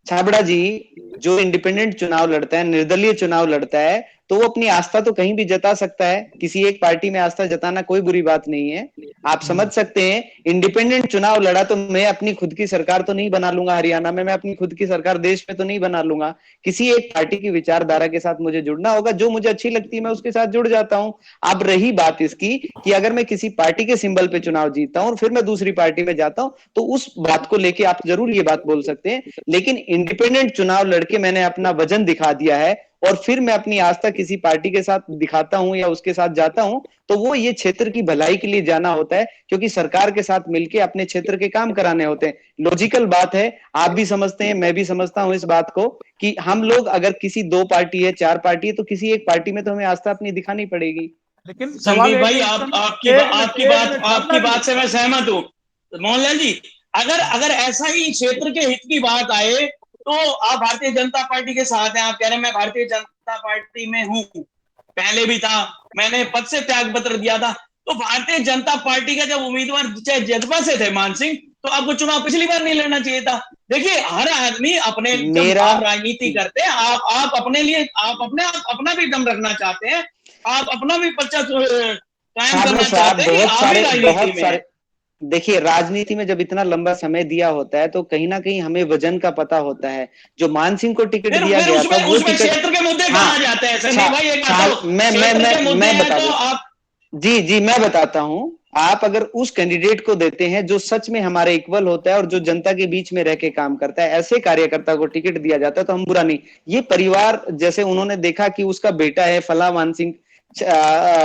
छाबड़ा जी, जो इंडिपेंडेंट चुनाव लड़ता है, निर्दलीय चुनाव लड़ता है, तो वो अपनी आस्था तो कहीं भी जता सकता है। किसी एक पार्टी में आस्था जताना कोई बुरी बात नहीं है। आप समझ सकते हैं, इंडिपेंडेंट चुनाव लड़ा तो मैं अपनी खुद की सरकार तो नहीं बना लूंगा हरियाणा में, मैं अपनी खुद की सरकार देश में तो नहीं बना लूंगा। किसी एक पार्टी की विचारधारा के साथ मुझे जुड़ना होगा, जो मुझे अच्छी लगती है मैं उसके साथ जुड़ जाता हूं। अब रही बात इसकी कि अगर मैं किसी पार्टी के सिंबल पे चुनाव जीतता हूं और फिर मैं दूसरी पार्टी में जाता हूं, तो उस बात को लेके आप जरूर ये बात बोल सकते हैं। लेकिन इंडिपेंडेंट चुनाव लड़के मैंने अपना वजन दिखा दिया है और फिर मैं अपनी आस्था किसी पार्टी के साथ दिखाता हूं या उसके साथ जाता हूं, तो वो ये क्षेत्र की भलाई के लिए जाना होता है, क्योंकि सरकार के साथ मिलके अपने क्षेत्र के काम कराने होते हैं। लॉजिकल बात है, आप भी समझते हैं, मैं भी समझता हूं इस बात को, कि हम लोग अगर किसी 2 पार्टी है, 4 पार्टी है, तो किसी एक पार्टी में तो हमें आस्था अपनी दिखानी पड़ेगी। लेकिन संदीप भाई, आपकी बात से मैं सहमत हूं। मोहनलाल जी, अगर ऐसा ही क्षेत्र के हित की बात आए तो आप भारतीय जनता पार्टी के साथ हैं। आप कह रहे हैं मैं भारतीय जनता पार्टी में हूं, पहले भी था, मैंने पद से त्याग पत्र दिया था। तो भारतीय जनता पार्टी का जब उम्मीदवार चाहे जज्बा से थे मान सिंह, तो आपको चुनाव पिछली बार नहीं लड़ना चाहिए था। देखिए हर आदमी अपने, जब आप राजनीति करते हैं, आप अपने लिए, आप अपना भी दम रखना चाहते हैं, आप अपना भी पर्चा कायम करना चाहते हैं कि आप भी राजनीति में। देखिए राजनीति में जब इतना लंबा समय दिया होता है तो कहीं ना कहीं हमें वजन का पता होता है। जो मान सिंह को टिकट दिया गया था, वो क्षेत्र के मुद्दे कहाँ जाते हैं संदीप भाई? मैं बता जी मैं बताता हूं आप अगर उस कैंडिडेट को देते हैं जो सच में हमारे इक्वल होता है और जो जनता के बीच में रह के काम करता है, ऐसे कार्यकर्ता को टिकट दिया जाता है तो हम बुरा नहीं। ये परिवार जैसे उन्होंने देखा कि उसका बेटा है फला मान सिंह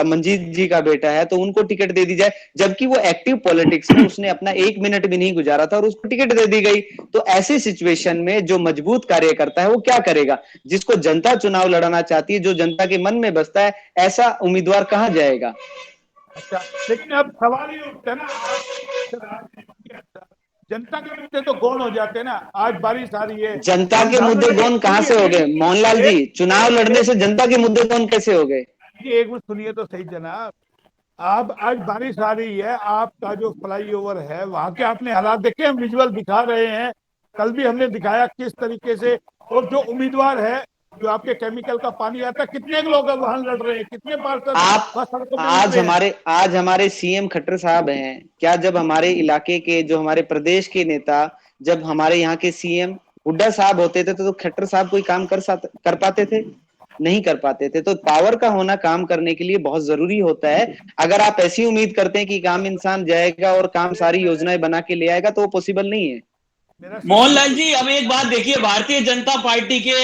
मंजीत जी का बेटा है, तो उनको टिकट दे दी जाए, जबकि वो एक्टिव पॉलिटिक्स में उसने अपना 1 मिनट भी नहीं गुजारा था और उसको टिकट दे दी गई। तो ऐसी सिचुएशन में जो मजबूत कार्यकर्ता है वो क्या करेगा? जिसको जनता चुनाव लड़ाना चाहती है, जो जनता के मन में बसता है, ऐसा उम्मीदवार कहां जाएगा? अच्छा, लेकिन अब सवाल ये उठता है ना, जनता के मुद्दे तो गौण हो जाते हैं ना। आज बारिश आ रही है, जनता के मुद्दे गौन कहां से हो गए मोहनलाल जी? चुनाव लड़ने से जनता के मुद्दे गौन कैसे हो गए? एक मिनट सुनिए तो सही जनाब। आप आज बारिश आ रही है, आपका जो फ्लाईओवर है वहां के आपने हालात देखे, हम विजुअल दिखा रहे हैं, कल भी हमने दिखाया किस तरीके से। और जो उम्मीदवार है, जो आपके केमिकल का पानी आता है, कितने लोग वहां लड़ रहे हैं, कितने पार्षद आज हमारे सीएम खट्टर साहब हैं, क्या जब हमारे इलाके के, जो हमारे प्रदेश के नेता, जब हमारे यहाँ के सीएम हुड्डा साहब होते थे तो खट्टर साहब कोई काम कर पाते थे? नहीं कर पाते थे। तो पावर का होना काम करने के लिए बहुत जरूरी होता है। अगर आप ऐसी उम्मीद करते हैं कि काम इंसान जाएगा और काम सारी योजनाएं बना के ले आएगा तो वो पॉसिबल नहीं है। मोहनलाल जी, अब एक बात देखिए, भारतीय जनता पार्टी के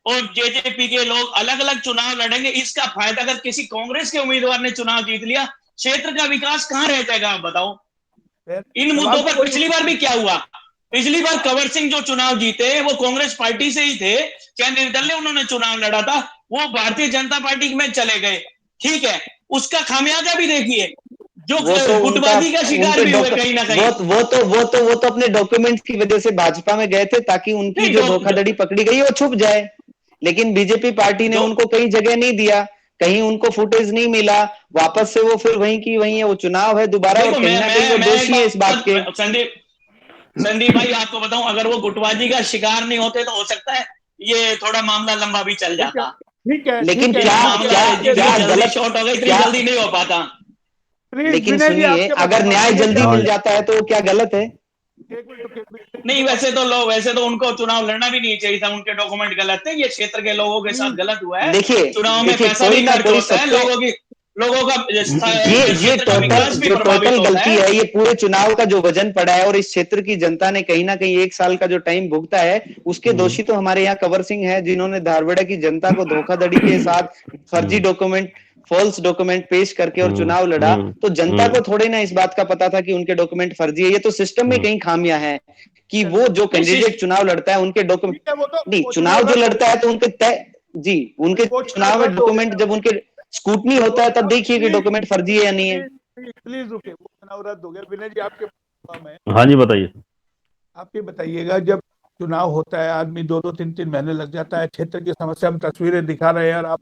और जेजेपी के लोग अलग अलग चुनाव लड़ेंगे, इसका फायदा अगर किसी कांग्रेस के उम्मीदवार ने चुनाव जीत लिया, क्षेत्र का विकास कहां रह जाएगा? आप बताओ। इन मुद्दों पर पिछली बार भी क्या हुआ? पिछली बार कंवर सिंह जो चुनाव जीते वो कांग्रेस पार्टी से ही थे, क्या निर्दलीय उन्होंने चुनाव लड़ा था, वो भारतीय जनता पार्टी में चले गए। ठीक है, उसका खामियाजा भी देखिए, जो गुटबाजी का शिकार भी हुए कहीं ना कहीं। वो तो अपने डॉक्यूमेंट्स की वजह से भाजपा में गए थे ताकि उनकी जो धोखाधड़ी पकड़ी गई वो छुप जाए। लेकिन बीजेपी पार्टी ने उनको कहीं जगह नहीं दिया, कहीं उनको फुटेज नहीं मिला, वापस से वो फिर वहीं की वहीं है। वो चुनाव है दोबारा, और कहीं ना कहीं वो दोषी है इस बात के। संदीप भाई, आपको बताऊं, अगर वो गुटबाजी का शिकार नहीं होते तो हो सकता है ये थोड़ा मामला लंबा भी चल जाता। ठीक है, लेकिन क्या गलत शॉट हो गई, इतनी जल्दी नहीं हो पाता। लेकिन सुनिए, अगर न्याय जल्दी मिल जाता है तो वो क्या गलत है? नहीं, वैसे तो उनको चुनाव लड़ना भी नहीं चाहिए था, उनके डॉक्यूमेंट गलत थे, ये क्षेत्र के लोगों के साथ गलत हुआ है। देखिए, चुनाव में पैसा भी खर्च होता है, लोगों का ये टोटल गलती है। ये पूरे चुनाव का जो वजन पड़ा है और इस क्षेत्र की जनता ने कहीं ना कहीं 1 साल का जो टाइम भुगता है, उसके दोषी तो हमारे यहाँ कंवर सिंह है, जिन्होंने धारवाड़ा की जनता को धोखाधड़ी के साथ फर्जी डॉक्यूमेंट, फॉल्स डॉक्यूमेंट पेश करके और चुनाव लड़ा। तो जनता को थोड़े ना इस बात का पता था कि उनके डॉक्यूमेंट फर्जी है। ये तो सिस्टम में कहीं खामियां हैं कि वो जो कैंडिडेट चुनाव लड़ता है उनके डॉक्यूमेंट नहीं, चुनाव जो लड़ता है तो उनके उनके चुनाव में डॉक्यूमेंट जब उनके स्कूटनी होता है तब देखिए कि डॉक्यूमेंट फर्जी है या नहीं है। प्लीज रुके, वो चुनाव रद्द हो गया। विनय जी, आपके काम है। हाँ जी, बताइए। आप ये बताइएगा, जब चुनाव होता है आदमी 2-2 3-3 महीने लग जाता है, क्षेत्र की समस्या हम तस्वीरें दिखा रहे हैं, और आप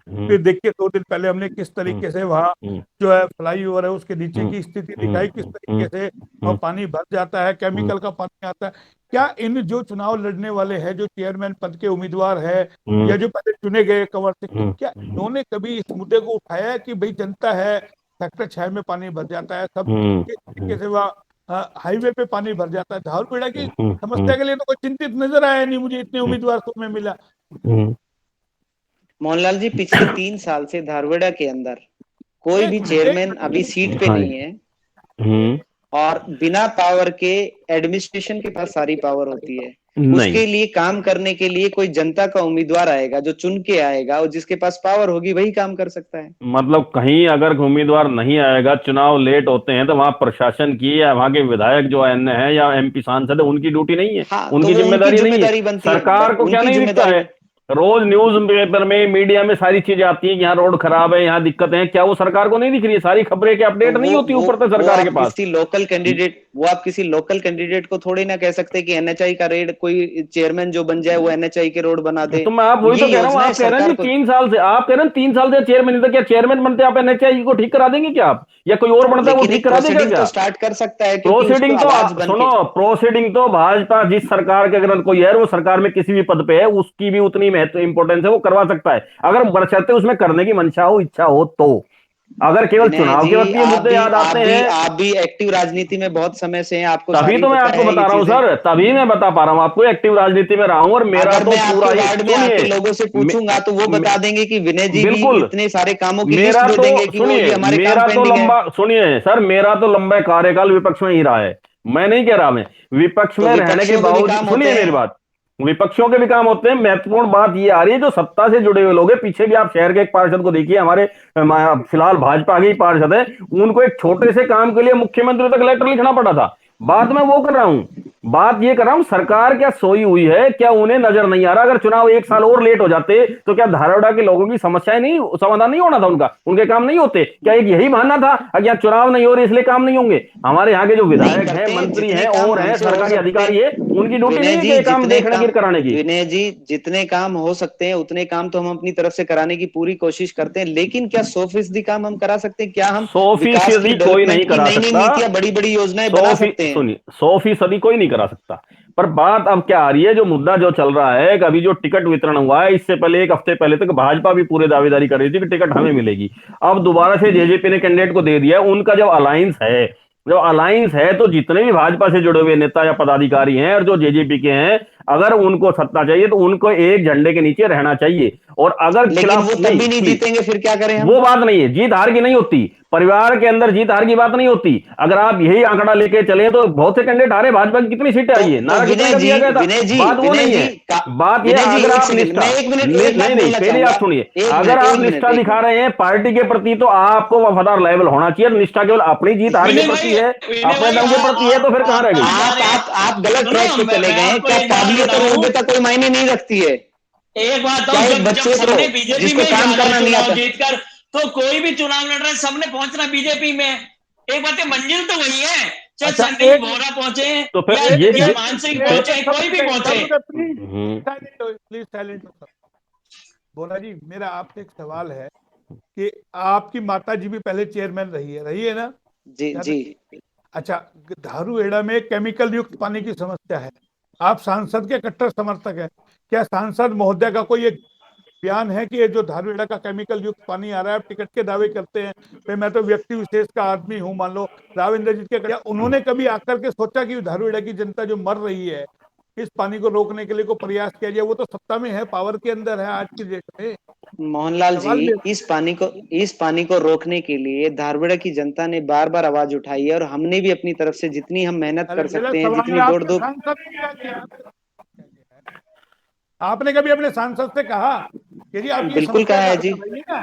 फिर देखिए 2 दिन पहले हमने किस तरीके से वहाँ जो है फ्लाईओवर है उसके नीचे की स्थिति दिखाई, किस तरीके से वहाँ पानी भर जाता है, केमिकल का पानी आता है। क्या इन जो चुनाव लड़ने वाले हैं, जो चेयरमैन पद के उम्मीदवार है या जो पहले चुने गए कंवर सिंह, क्या इन्होंने कभी इस मुद्दे को उठाया है कि भाई जनता है, सेक्टर 6 में पानी भर जाता है, सब किस तरीके से वहाँ हाईवे पे पानी भर जाता है? धारपेड़ा की समस्या के लिए तो कोई चिंतित नजर आया नहीं मुझे, इतने उम्मीदवार को में मिला। मोहनलाल जी, पिछले 3 साल से धारवाड़ा के अंदर कोई भी चेयरमैन अभी सीट पे नहीं है, और बिना पावर के एडमिनिस्ट्रेशन के पास सारी पावर होती है। उसके लिए काम करने के लिए कोई जनता का उम्मीदवार आएगा, जो चुन के आएगा, और जिसके पास पावर होगी वही काम कर सकता है। मतलब कहीं अगर उम्मीदवार नहीं आएगा, चुनाव लेट होते हैं, तो वहाँ प्रशासन की या वहाँ के विधायक जो है या एमपी सांसद है, उनकी ड्यूटी नहीं है। उनकी जिम्मेदारी नहीं है। सरकार को क्या नहीं दिखता है? रोज न्यूज पेपर में, मीडिया में सारी चीजें आती हैं कि यहाँ रोड खराब है, यहाँ दिक्कतें हैं। क्या वो सरकार को नहीं दिख रही है? सारी खबरें के अपडेट नहीं होती ऊपर तक सरकार के पास। आप किसी लोकल कैंडिडेट को थोड़ी ना कह सकते कि एनएचआई का रेड, कोई चेयरमैन जो बन जाए वो एनएचआई के रोड बना दे। तो मैं आप वही तो कह रहा हूँ, आप कह रहे हैं 3 साल से, आप कह रहे हैं 3 साल से चेयरमैन, क्या चेयरमैन बनते आप एनएचआई को ठीक करा देंगे क्या आप, या कोई और बनता है वो ठीक करा देगा क्या? स्टार्ट कर सकता है। प्रोसीडिंग तो सुनो, प्रोसीडिंग तो भाजपा जिस सरकार के अगर कोई है, वो सरकार में किसी भी पद पे है, उसकी भी उतनी महत्व इंपोर्टेंस है, वो करवा सकता है, अगर बरसते उसमें करने की मंशा हो, इच्छा हो तो। अगर केवल विनय चुनाव जी, के वक्त ये मुद्दे याद आते हैं। आप भी एक्टिव राजनीति में बहुत समय से हैं, आपको तभी सारी तो मैं पता आपको है बता ये रहा हूँ चीजें। सर, तभी मैं बता पा रहा हूँ आपको, एक्टिव राजनीति में रहा हूँ और मेरा अगर तो मैं पूरा आपके ये वार्ड में सुनिए। आके लोगों से पूछूंगा तो वो बता देंगे कि विनय जी भी बिल्कुल, इतने सारे कामों की लिस्ट मेरा दे देंगे तो कि वो ये सुनिए, हमारे काम मेरा तो पेंडिंग है। लंबा, सुनिए सर, मेरा तो लंबा कार्यकाल विपक्ष में ही रहा है। मैं नहीं कह रहा, मैं विपक्ष तो में रहने के विपक्षियों के भी बावजूद, काम होते सुनिए मेरी हैं। बात, विपक्षियों के भी काम होते हैं। महत्वपूर्ण बात ये आ रही है, जो सत्ता से जुड़े हुए लोग हैं, पीछे भी आप शहर के एक पार्षद को देखिए, हमारे फिलहाल भाजपा के ही पार्षद है, उनको एक छोटे से काम के लिए मुख्यमंत्री तक लेटर लिखना पड़ा था। बात मैं वो कर रहा हूं, बात ये कर रहा हूं, सरकार क्या सोई हुई है, क्या उन्हें नजर नहीं आ रहा? अगर चुनाव एक साल और लेट हो जाते तो क्या धारवाड़ा के लोगों की समस्याएं नहीं, समाधान नहीं होना था उनका, उनके काम नहीं होते? क्या एक यही बहाना था कि यहाँ चुनाव नहीं हो रहे इसलिए काम नहीं होंगे? हमारे यहाँ के जो नहीं विधायक हैं, करते, मंत्री जितने हैं काम और हैं हमसे हो सरकारी सकते अधिकारी है, हैं उनकी ड्यूटी नहीं विनय है कि जी, ये काम देखने की कराने की। विनय जी जितने काम हो सकते हैं उतने काम तो हम अपनी तरफ से कराने की पूरी कोशिश करते हैं, लेकिन क्या 100% काम हम करा सकते हैं? क्या हम विकास की, 100% कोई नहीं डेवलपमेंट की करा नई नई सकता। नीतियां, बड़ी बड़ी योजनाएं सौ बना फी सकते हैं? सुनिए, 100% कोई नहीं करा सकता। पर बात अब क्या आ रही है, जो मुद्दा जो चल रहा है कि अभी जो टिकट वितरण हुआ है, इससे पहले एक हफ्ते पहले तक भाजपा भी पूरे दावेदारी कर रही थी कि टिकट हमें मिलेगी। अब दोबारा से जेजेपी ने कैंडिडेट को दे दिया है। उनका जब अलायंस है तो जितने भी भाजपा से जुड़े हुए नेता या पदाधिकारी हैं और जो जेजेपी के हैं, अगर उनको सत्ता चाहिए तो उनको एक झंडे के नीचे रहना चाहिए। और अगर लेकिन खिलाफ वो तब नहीं, भी नहीं प्लीज, जीतेंगे, फिर क्या करें हम? वो बात नहीं है, जीत हार की नहीं होती, परिवार के अंदर जीत हार की बात नहीं होती। अगर आप यही आंकड़ा लेके चले तो बहुत से कैंडिडेट हारे, भाजपा की कितनी सीटें आई है, तो नारा कितने का दिया गया था। बात वो नहीं है, बात ये, विनय जी अगर एक आप सेकंड, निष्ठा, मैं एक मिनट एक बात नहीं नहीं, बोलना पहले चाहूंगा। आप सुनिए, एक अगर मिनट आप एक मिनट निष्ठा एक दिखा मिनट रहे हैं पार्टी के प्रति तो आपको वफादार लेवल होना चाहिए। निष्ठा केवल अपनी जीत हार के विनय भाई, प्रति है, विनय अपने भाई, दम के प्रति है, तो फिर कहां आप रह गई? कहाँ जा रहे हैं? आप गलत सुनो, ट्रैक पे चले मैं गए हैं। आपको क्या एक बात काबिलियत और बताऊं, योग्यता कोई मायने नहीं रखती है? एक बात क्या बताऊं, एक जब जब बच्चे को, सबने बीजेपी जिसको में काम जाना है करना नहीं चुनाव आता? जीतकर, तो कोई भी चुनाव लड़ रहा है, सबने पहुंचना बीजेपी में। एक बात है, मंजिल तो वही है, चाहे अच्छा संदीप एक मिनट, बोहरा पहुंचे तो या फिर एक या एक मान सिंह एक पहुंचे, मिनट कोई भी पहुंचे। प्लीज हम्म, साइलेंट हो, प्लीज साइलेंट हो। बोला जी, मेरा आपसे एक सवाल है कि आपकी माता जी भी पहले चेयरमैन रही है ना? जी याद जी। है? अच्छा, धारूहेड़ा में केमिकल युक्त पानी की समस्या है। आप सांसद के कट्टर समर्थक हैं। क्या सांसद महोदय का कोई एक बयान है कि ये जो धारूहेड़ा का केमिकल युक्त पानी आ रहा है, आप टिकट के दावे करते हैं, भाई मैं तो व्यक्ति विशेष का आदमी हूं, मान लो राव इंद्रजीत के, क्या उन्होंने कभी आकर के सोचा कि धारूहेड़ा की जनता जो मर रही है, इस पानी को रोकने के लिए कोई प्रयास किया जाए? वो तो सत्ता में है, पावर के अंदर है आज की डेट में। मोहनलाल जी, सवाल इस पानी को रोकने के लिए धारवाड़ा की जनता ने बार बार आवाज उठाई है, और हमने भी अपनी तरफ से जितनी हम मेहनत अरे कर मेरा सकते हैं, सवाल है, जितनी दौड़ आपके धूप। सांसद ने क्या किया? आपने कभी अपने सांसद से कहा कि जी आप ये बिल्कुल समस्या कहा का है हल जी, कराइए ना?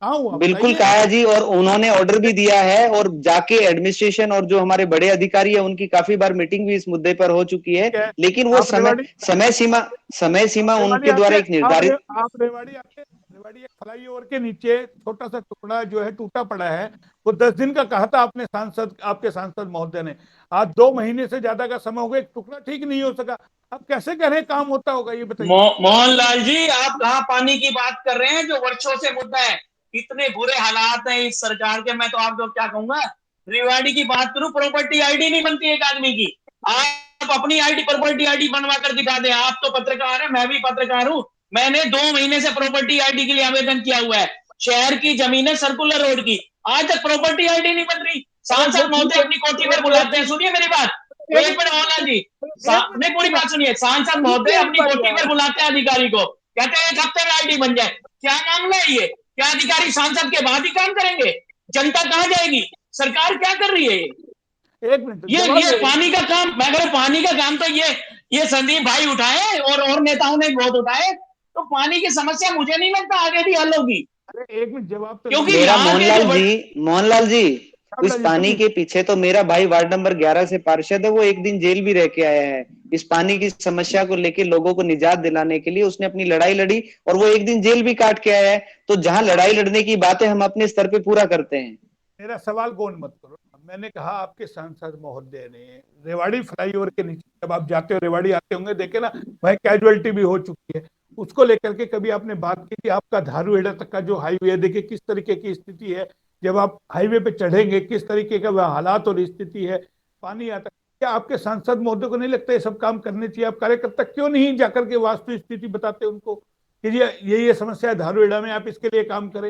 कहाँ हुआ बिल्कुल बताइए। कहा है जी, और उन्होंने ऑर्डर भी दिया है, और जाके एडमिनिस्ट्रेशन और जो हमारे बड़े अधिकारी है उनकी काफी बार मीटिंग भी इस मुद्दे पर हो चुकी है। ठीक है। लेकिन वो आप रेवाड़ी समय सीमा रेवाड़ी उनके द्वारा आते एक निर्धारित। आप रेवाड़ी आते रेवाड़ी एक फ्लाईओवर के नीचे छोटा सा टुकड़ा जो है टूटा पड़ा है, वो 10 दिन का कहा था आपने, आपके सांसद महोदय ने। आज 2 महीने से ज्यादा का समय हो गया, एक टुकड़ा ठीक नहीं हो सका। अब कैसे कह रहे हैं काम होता होगा, ये बताइए। मोहनलाल जी, आप कहाँ पानी की बात कर रहे हैं जो वर्षों से मुद्दा है? इतने बुरे हालात हैं इस सरकार के, मैं तो आपको क्या कहूंगा, रेवाड़ी की बात करूं, प्रॉपर्टी आईडी नहीं बनती एक आदमी की। आप अपनी आईडी, प्रॉपर्टी आईडी बनवा कर दिखा दें। आप तो पत्रकार हैं, मैं भी पत्रकार हूं। मैंने 2 महीने से प्रॉपर्टी आईडी के लिए आवेदन किया हुआ है। शहर की जमीन है, सर्कुलर रोड की, आज तक प्रॉपर्टी आईडी नहीं बन रही। सांसद महोदय अपनी कोठी पर बुलाते हैं, सुनिए मेरी बात, एक मिनट मोहनलाल जी, नहीं पूरी बात सुनिए। सांसद महोदय अपनी कोठी पर बुलाते हैं अधिकारी को, कहते हैं 1 हफ्ते में आईडी बन जाए। क्या मामला है ये? क्या अधिकारी सांसद के बाद ही काम करेंगे? जनता कहां जाएगी? सरकार क्या कर रही है? एक मिनट ये पानी का काम, मैं कह रहा हूं पानी का काम तो ये संदीप भाई उठाए और नेताओं ने बहुत उठाए, तो पानी की समस्या मुझे नहीं लगता आगे भी हल होगी। अरे एक मिनट जवाब तो क्योंकि मेरा यहाँ के जो मोहनलाल जी, इस जी पानी प्लीज। के पीछे तो मेरा भाई वार्ड नंबर 11 से पार्षद है, वो एक दिन जेल भी रह के आया है। इस पानी की समस्या को लेकर लोगों को निजात दिलाने के लिए उसने अपनी लड़ाई लड़ी, और वो एक दिन जेल भी काट के आया है। तो जहां लड़ाई लड़ने की बातें हम अपने स्तर पे पूरा करते हैं। मेरा सवाल गौण मत करो। मैंने कहा आपके सांसद महोदय ने रेवाड़ी फ्लाईओवर के नीचे, जब आप जाते हो रेवाड़ी आते होंगे, देखे ना, वह कैजुअलिटी भी हो चुकी है, उसको लेकर के कभी आपने बात की कि आपका धारूहेड़ा तक का जो हाईवे है, देखिए किस तरीके की स्थिति है, जब आप हाईवे पे चढ़ेंगे किस तरीके का वह हालात और स्थिति है, पानी आता। क्या आपके सांसद महोदय को नहीं लगता ये सब काम करने चाहिए? आप कार्यकर्ता क्यों नहीं जाकर के वास्तविक स्थिति बताते उनको कि ये समस्या है धारूहेड़ा में, आप इसके लिए काम करें?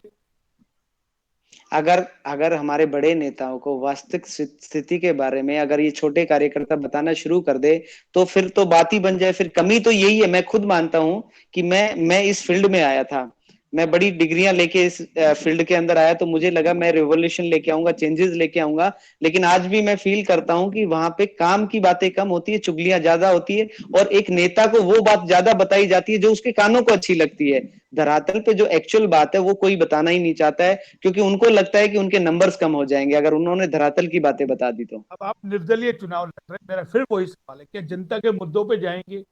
अगर अगर हमारे बड़े नेताओं को वास्तविक स्थिति के बारे में अगर ये छोटे कार्यकर्ता बताना शुरू कर दे तो फिर तो बात ही बन जाए। फिर कमी तो यही है, मैं खुद मानता हूं कि मैं इस फील्ड में आया था, मैं बड़ी डिग्रियां लेके इस फील्ड के अंदर आया, तो मुझे लगा मैं रिवॉल्यूशन लेके आऊंगा, चेंजेस लेके आऊंगा। लेकिन आज भी मैं फील करता हूं कि वहां पे काम की बातें कम होती है, चुगलियां ज्यादा होती है, और एक नेता को वो बात ज्यादा बताई जाती है जो उसके कानों को अच्छी लगती है। धरातल पे जो एक्चुअल बात है वो कोई बताना ही नहीं चाहता है, क्योंकि उनको लगता है कि उनके नंबर्स कम हो जाएंगे अगर उन्होंने धरातल की बातें बता दी तो। अब आप निर्दलीय चुनाव लड़ रहे हैं, मेरा फिर वही सवाल है, क्या जनता के मुद्दों पे जाएंगे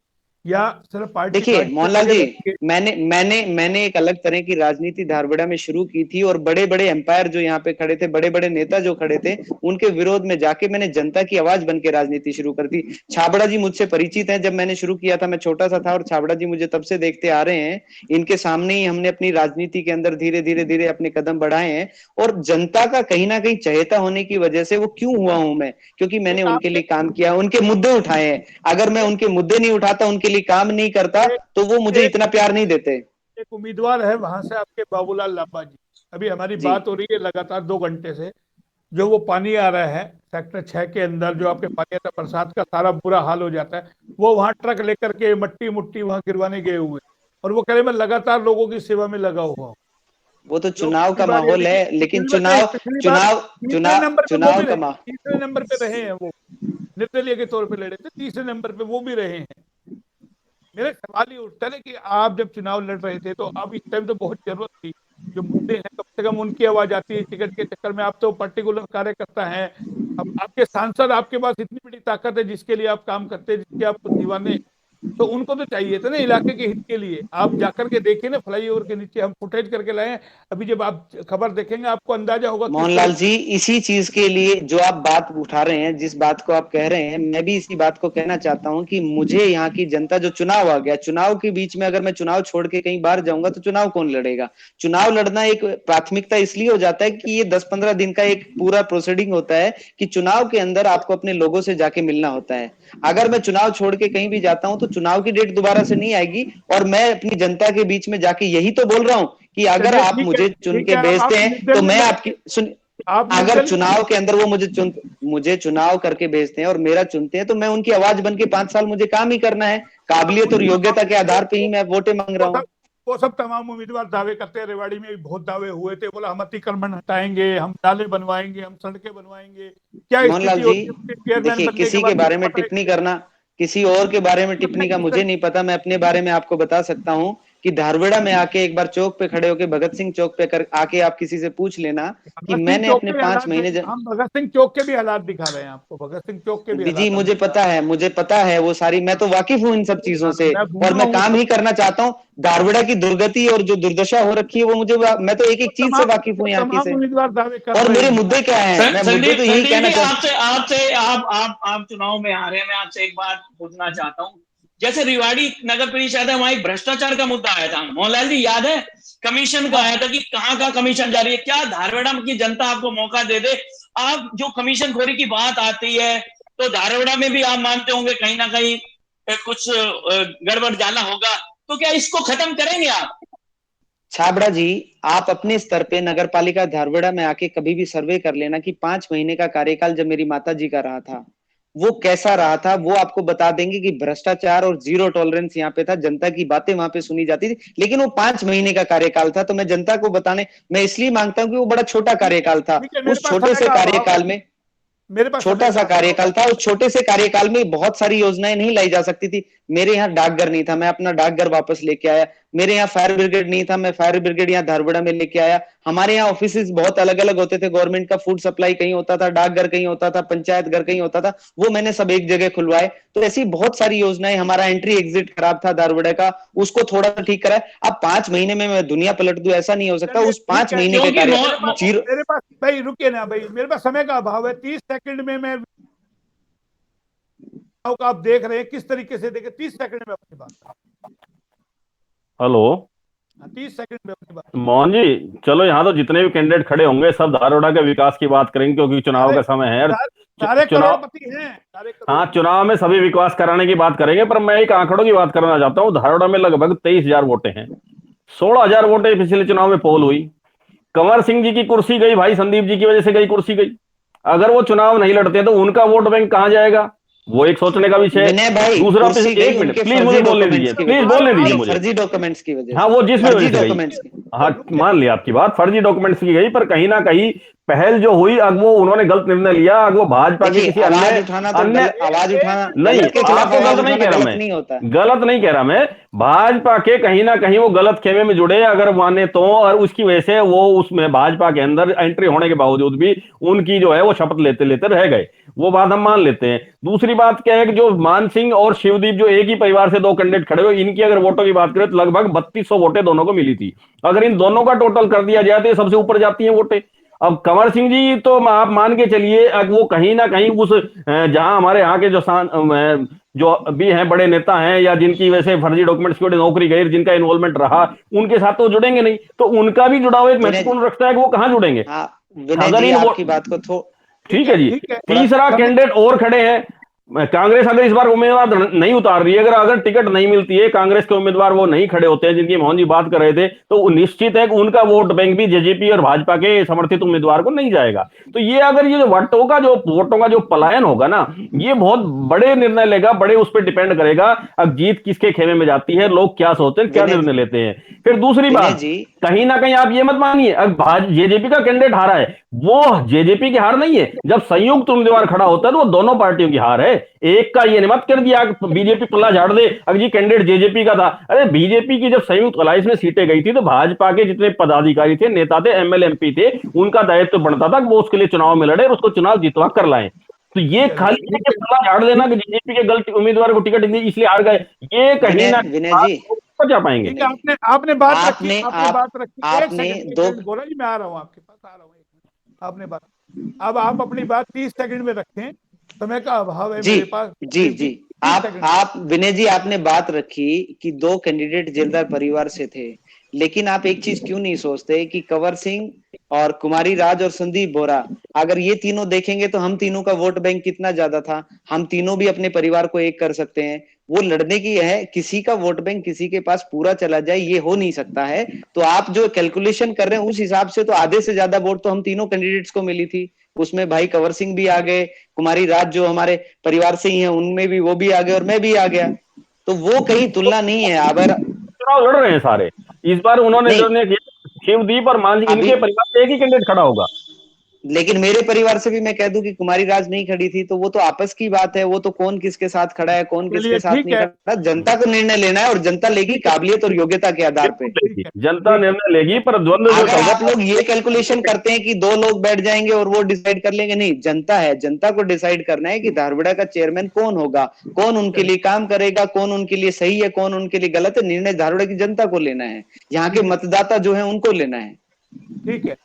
या सिर्फ पार्टी देखिए बाजी मोहनलाल करके जी, रहेंगे? मैंने एक अलग तरह की राजनीति धारवाड़ा में शुरू की थी, और बड़े बड़े एम्पायर जो यहाँ पे खड़े थे, बड़े बड़े नेता जो खड़े थे, उनके विरोध में जाके मैंने जनता की आवाज बन के राजनीति शुरू कर दी। छाबड़ा जी मुझसे परिचित हैं, जब मैंने शुरू किया था मैं छोटा सा था, और छाबड़ा जी मुझे तब से देखते आ रहे हैं। इनके सामने ही हमने अपनी राजनीति के अंदर धीरे धीरे धीरे अपने कदम बढ़ाए हैं, और जनता का कहीं ना कहीं चहेता होने की वजह से वो क्यों हुआ हूं मैं, क्योंकि मैंने एक उनके आपने लिए काम किया, उनके मुद्दे उठाए हैं। अगर मैं उनके मुद्दे नहीं उठाता, उनके लिए काम नहीं करता, एक, तो वो मुझे एक, इतना प्यार नहीं देते। एक उम्मीदवार है वहां से आपके बाबूलाल लांबा जी, अभी हमारी जी बात हो रही है लगातार 2 घंटे से। जो वो पानी आ रहा है सेक्टर 6 के अंदर, जो आपके पानी आता है, बरसात का सारा बुरा हाल हो जाता है, वो वहां ट्रक लेकर के मट्टी मुट्टी वहां गिरवाने गए हुए हैं। और वो कह रहे मैं लगातार लोगों की सेवा में लगा हुआ हूँ। वो तो जो चुनाव पिछली का बार माहौल एडीजी है, लेकिन पिछली बार नहीं, चुनाव पिछली बार चुनाव तीसरे चुनाव नंबर पे वो चुनाव भी का रहे, माहौल। तीसरे नंबर पे रहे हैं वो, निर्दलीय के तौर पे लड़े थे, तीसरे नंबर पे वो भी रहे हैं। मेरा सवाल ये उठता है कि आप जब चुनाव लड़ रहे थे तो अब इस टाइम तो बहुत जरूरत थी, जो मुद्दे हैं कम से कम उनकी आवाज आती है। टिकट के चक्कर में आप तो पर्टिकुलर कार्यकर्ता हैं, अब आपके सांसद, आपके पास इतनी बड़ी ताकत है जिसके लिए आप काम करते हैं, जिसके आप दीवाने हैं, तो उनको तो चाहिए था ना इलाके के हित के लिए। आप जाकर के देखिए ना, फ्लाईओवर के नीचे हम फुटेज करके लाए हैं, अभी जब आप खबर देखेंगे आपको अंदाजा होगा किस तरह। मोहनलाल जी, इसी चीज के लिए जो आप बात उठा रहे हैं, जिस बात को आप कह रहे हैं, मैं भी इसी बात को कहना चाहता हूं कि मुझे यहाँ की जनता, जो चुनाव आ गया, चुनाव के बीच में अगर मैं चुनाव छोड़ के कहीं बाहर जाऊंगा तो चुनाव कौन लड़ेगा। चुनाव लड़ना एक प्राथमिकता इसलिए हो जाता है कि ये 10-15 दिन का एक पूरा प्रोसीडिंग होता है कि चुनाव के अंदर आपको अपने लोगों से जाके मिलना होता है। अगर मैं चुनाव छोड़ के कहीं भी जाता हूं तो चुनाव की डेट दोबारा से नहीं आएगी, और मैं अपनी जनता के बीच में जाके यही तो बोल रहा हूं कि अगर चलिए आप ठीक है, मुझे चुन ठीक के है। अब भेजते आप हैं तो निर्दलीय मैं लड़के, आपकी सुन, आप अगर निर्दलीय, चुनाव के अंदर वो मुझे चुनाव करके भेजते हैं और मेरा चुनते हैं, तो मैं उनकी आवाज बन के 5 साल मुझे काम ही करना है। काबिलियत और योग्यता के आधार पे ही मैं वोटें मांग रहा वो हूं। सब वो सब तमाम उम्मीदवार दावे करते हैं। रेवाड़ी में भी बहुत दावे हुए थे, बोला हम अतिक्रमण हटाएंगे, हम नाले बनवाएंगे, हम सड़कें बनवाएंगे। क्या मोहनलाल स्थिति जी, होती है उसके चेयरमैन देखिए, बनने के किसी के बाद बारे मुझे में पता है टिप्पणी कि करना, किसी और के बारे में हमने टिप्पणी का किस मुझे तरह। नहीं पता। मैं अपने बारे में आपको बता सकता हूं कि धारवाड़ा में आके एक बार चौक पे खड़े होके, भगत सिंह चौक पे आके आप किसी से पूछ लेना कि भगत सिंह मैंने चौक अपने के भी 5 हालात महीने हम भगत सिंह चौक के भी हालात दिखा रहे हैं आपको, भगत सिंह चौक के भी जी हालात हम मुझे दिखा पता है, मुझे पता है वो सारी, मैं तो वाकिफ हूँ इन सब रहे चीजों हैं। से, मैं और घूमा मैं हूँ काम सब, ही करना चाहता हूँ। धारवाड़ा की दुर्गति और जो दुर्दशा हो रखी है वो मुझे, मैं तो एक एक चीज से वाकिफ हूँ यहाँ की तमाम से। उम्मीदवार दावे कर और रहे मेरे हैं। मुद्दे क्या हैं, मैं मुद्दे तो संदीप यही संदीप कहना जी, चाहता आपसे आपसे आप चुनाव में आ रहे हैं, मैं आपसे एक बात पूछना चाहता हूँ। जैसे रिवाड़ी नगर परिषद है, वहां एक भ्रष्टाचार का मुद्दा आया था, मोहनलाल जी याद है? कमीशन का आया था कि कहाँ का कमीशन जारी है। क्या धारवाड़ा की जनता आपको मौका दे दे? आप जो कमीशन खोरी की बात आती है, तो धारवाड़ा में भी आप मानते होंगे कहीं ना कहीं कुछ गड़बड़ जाना होगा, तो क्या इसको खत्म करेंगे आप? छाबड़ा जी, आप अपने स्तर पे नगर पालिका धारवाड़ा में आके कभी भी सर्वे कर लेना कि 5 महीने का कार्यकाल जब मेरी माता जी का रहा था वो कैसा रहा था। वो आपको बता देंगे कि भ्रष्टाचार और जीरो टॉलरेंस यहाँ पे था, जनता की बातें वहां पे सुनी जाती थी। लेकिन वो 5 महीने का कार्यकाल था, तो मैं जनता को बताने, मैं इसलिए मांगता हूं कि वो बड़ा छोटा ठीक है, कार्यकाल था। ठीक है, मेरे उस पास छोटे समय से का अभाव है, कार्यकाल में, मेरे पास समय छोटा का सा अभाव है। कार्यकाल था, उस छोटे से कार्यकाल में बहुत सारी योजनाएं नहीं लाई जा सकती थी। मेरे यहाँ डाकघर नहीं था, मैं अपना डाकघर वापस लेके आया। मेरे यहाँ फायर ब्रिगेड नहीं था, मैं फायर ब्रिगेड यहाँ धारवाड़ा में लेके आया। हमारे यहाँ ऑफिस बहुत अलग अलग होते थे, गवर्नमेंट का फूड सप्लाई कहीं होता था, डाकघर कहीं होता था, पंचायत घर कहीं होता था, वो मैंने सब एक जगह खुलवाए। तो ऐसी बहुत सारी योजनाएं, हमारा एंट्री एग्जिट खराब था धारवाड़ा का, उसको थोड़ा सा ठीक करा है। अब 5 महीने में मैं दुनिया पलट दूं ऐसा नहीं हो सकता। चलिए उस ठीक पांच है, महीने के क्योंकि कार्य जीरो, मेरे पास भाई रुकिए ना भाई, मेरे पास समय का अभाव है। 30 सेकंड में मैं का आप देख रहे हैं किस तरीके से देखे, 30 सेकंड में अपनी बात करें। हेलो 30 सेकंड में अपनी बात। मोहन जी, चलो यहाँ तो जितने भी कैंडिडेट खड़े होंगे सब धारवाड़ा के विकास की बात करेंगे, क्योंकि चुनाव सारे का समय है और सारे चुनाव, करोड़पति हैं, सारे हाँ करोड़पति। चुनाव में सभी विकास कराने की बात करेंगे। पर मैं एक आंकड़ों की बात करना चाहता हूँ। धारवाड़ा में लगभग 23,000 वोटें हैं, 16,000 वोटें पिछले चुनाव में पोल हुई। कंवर सिंह जी की कुर्सी गई भाई, संदीप जी की वजह से गई कुर्सी गई। अगर वो चुनाव नहीं लड़ते तो उनका वोट बैंक कहां जाएगा, वो एक सोचने का विषय है। विनय भाई, दूसरा, कुर्सी गई एक मिनट उनके प्लीज फर्जी मुझे बोलने डॉक्यूमेंट्स दीजिए, की प्लीज वजह बोलने दीजिए से, मुझे। फर्जी डॉक्यूमेंट्स की वजह हाँ, से, वो जिसमें वजह फर्जी से गई। डॉक्यूमेंट्स की। हाँ, मान लिया आपकी बात, फर्जी डॉक्यूमेंट्स की गई, पर कहीं ना कहीं पहल जो हुई, अब वो उन्होंने गलत निर्णय लिया, अब वो भाजपा के देखिए, किसी आवाज अन्य उठाना तो अन्य आवाज उठाना नहीं, गलत के खिलाफ आपको आवाज गलत नहीं उठाना कह रहा गलत मैं, नहीं होता है। गलत नहीं कह रहा मैं। भाजपा के कहीं ना कहीं वो गलत खेमे में जुड़े अगर माने तो, और उसकी वजह से वो उसमें भाजपा के अंदर एंट्री होने के बावजूद भी उनकी जो है वो शपथ लेते लेते रह गए, वो बात हम मान लेते हैं। दूसरी बात क्या है कि जो मान सिंह और शिवदीप जो एक ही परिवार से दो कैंडिडेट खड़े हुए, इनकी अगर वोटों की बात करें तो लगभग 3200 वोटें दोनों को मिली थी। अगर इन दोनों का टोटल कर दिया जाए तो ये सबसे ऊपर जाती है वोटें। अब कंवर सिंह जी तो आप मान के चलिए, अब वो कहीं ना कहीं उस जहां हमारे यहाँ के जो भी हैं बड़े नेता हैं, या जिनकी वैसे फर्जी डॉक्यूमेंट्स की वजह से नौकरी गई, जिनका इन्वॉल्वमेंट रहा, उनके साथ तो जुड़ेंगे नहीं, तो उनका भी जुड़ाव एक विनय जी, महत्वपूर्ण रखता है कि वो कहां जुड़ेंगे। हाँ विनय अगर जी, इन आपकी बात को ठीक है जी। ठीक है। थोड़ा तीसरा कैंडिडेट और खड़े हैं, कांग्रेस अगर इस बार उम्मीदवार नहीं उतार रही है, अगर टिकट नहीं मिलती है, कांग्रेस के उम्मीदवार वो नहीं खड़े होते हैं जिनकी मोहन जी बात कर रहे थे, तो निश्चित है कि उनका वोट बैंक भी जेजेपी और भाजपा के समर्थित उम्मीदवार को नहीं जाएगा। तो ये अगर ये वोटों का जो पलायन होगा ना, ये बहुत बड़े निर्णय लेगा, बड़े उस पर डिपेंड करेगा अब जीत किसके खेमे में जाती है, लोग क्या सोचते हैं, क्या विनय निर्णय लेते हैं। फिर दूसरी विनय बात, जी, कहीं ना कहीं आप ये मत मानिए, अब जेजेपी का कैंडिडेट हारा है, वो जेजेपी की हार नहीं है। जब संयुक्त उम्मीदवार खड़ा होता है तो वो दोनों पार्टियों की हार है। एक का ये नहीं मत कर दिया बीजेपी पल्ला झाड़ दे, अब ये कैंडिडेट जेजेपी का था। अरे बीजेपी की जब संयुक्त अलायंस में सीटें गई थी तो भाजपा के जितने पदाधिकारी थे, नेता थे, एमएलए एमपी थे, उनका दायित्व बनता था कि वो उसके लिए चुनाव में लड़े और उसको चुनाव जितवा कर लाए। तो ये खाली ठीक है। पल्ला झाड़ देना कि जेजेपी के गलत उम्मीदवार को टिकट दी इसलिए हार गए, ये कहीं विनय ना विनय जी, जा पाएंगे। ठीक विनय है, जी, आपने आपने बात रखी, आपने आपने आप बात रखी। एक आपने सेकंड, दो, गोरा जी मैं आ रहा हूँ आपके पास, आ रहा हूँ, एक मिनट। आपने बात, अब आप अपनी बात 30 सेकंड में रखें, समय का अभाव है जी मेरे पास जी करीब जी, 30 सेकंड। आप विनय जी, आपने बात रखी कि दो कैंडिडेट जेलदार परिवार से थे, लेकिन आप एक चीज क्यों नहीं सोचते कि कंवर सिंह और कुमारी राज और संदीप बोरा, अगर ये तीनों देखेंगे तो हम तीनों का वोट बैंक कितना ज्यादा था, हम तीनों भी अपने परिवार को एक कर सकते हैं। वो लड़ने की है, किसी का वोट बैंक किसी के पास पूरा चला जाए ये हो नहीं सकता है। तो आप जो कैलकुलेशन कर रहे हैं उस हिसाब से तो आधे से ज्यादा वोट तो हम तीनों कैंडिडेट्स को मिली थी। उसमें भाई कंवर सिंह भी आ गए, कुमारी राज जो हमारे परिवार से ही है उनमें भी वो भी आ गए और मैं भी आ गया। तो वो कहीं तुलना नहीं है। अगर चुनाव लड़ रहे हैं सारे, इस बार उन्होंने नहीं, निर्णय किया शिवदीप और मांझी, अभी इनके परिवार से एक ही कैंडिडेट खड़ा होगा। लेकिन मेरे परिवार से भी मैं कह दूं कि कुमारी राज नहीं खड़ी थी, तो वो तो आपस की बात है, वो तो कौन किसके साथ खड़ा है, कौन किसके चलिए साथ ठीक नहीं है, खड़ा, जनता को निर्णय लेना है और जनता लेगी ठीक है, काबिलियत और योग्यता के आधार पे। बिल्कुल ठीक लेगी, है, जनता ठीक है। निर्णय लेगी, पर द्वंद्व जो अगर चल आप रहा लोग ये कैलकुलेशन करते हैं कि दो लोग बैठ जाएंगे और वो डिसाइड कर लेंगे, नहीं, जनता है, जनता को डिसाइड करना है कि धारवाड़ा का चेयरमैन कौन होगा, कौन उनके लिए काम करेगा, कौन उनके लिए सही है, कौन उनके लिए गलत है। निर्णय धारवाड़ा की जनता को लेना है, यहाँ के मतदाता जो है उनको लेना है। ठीक है,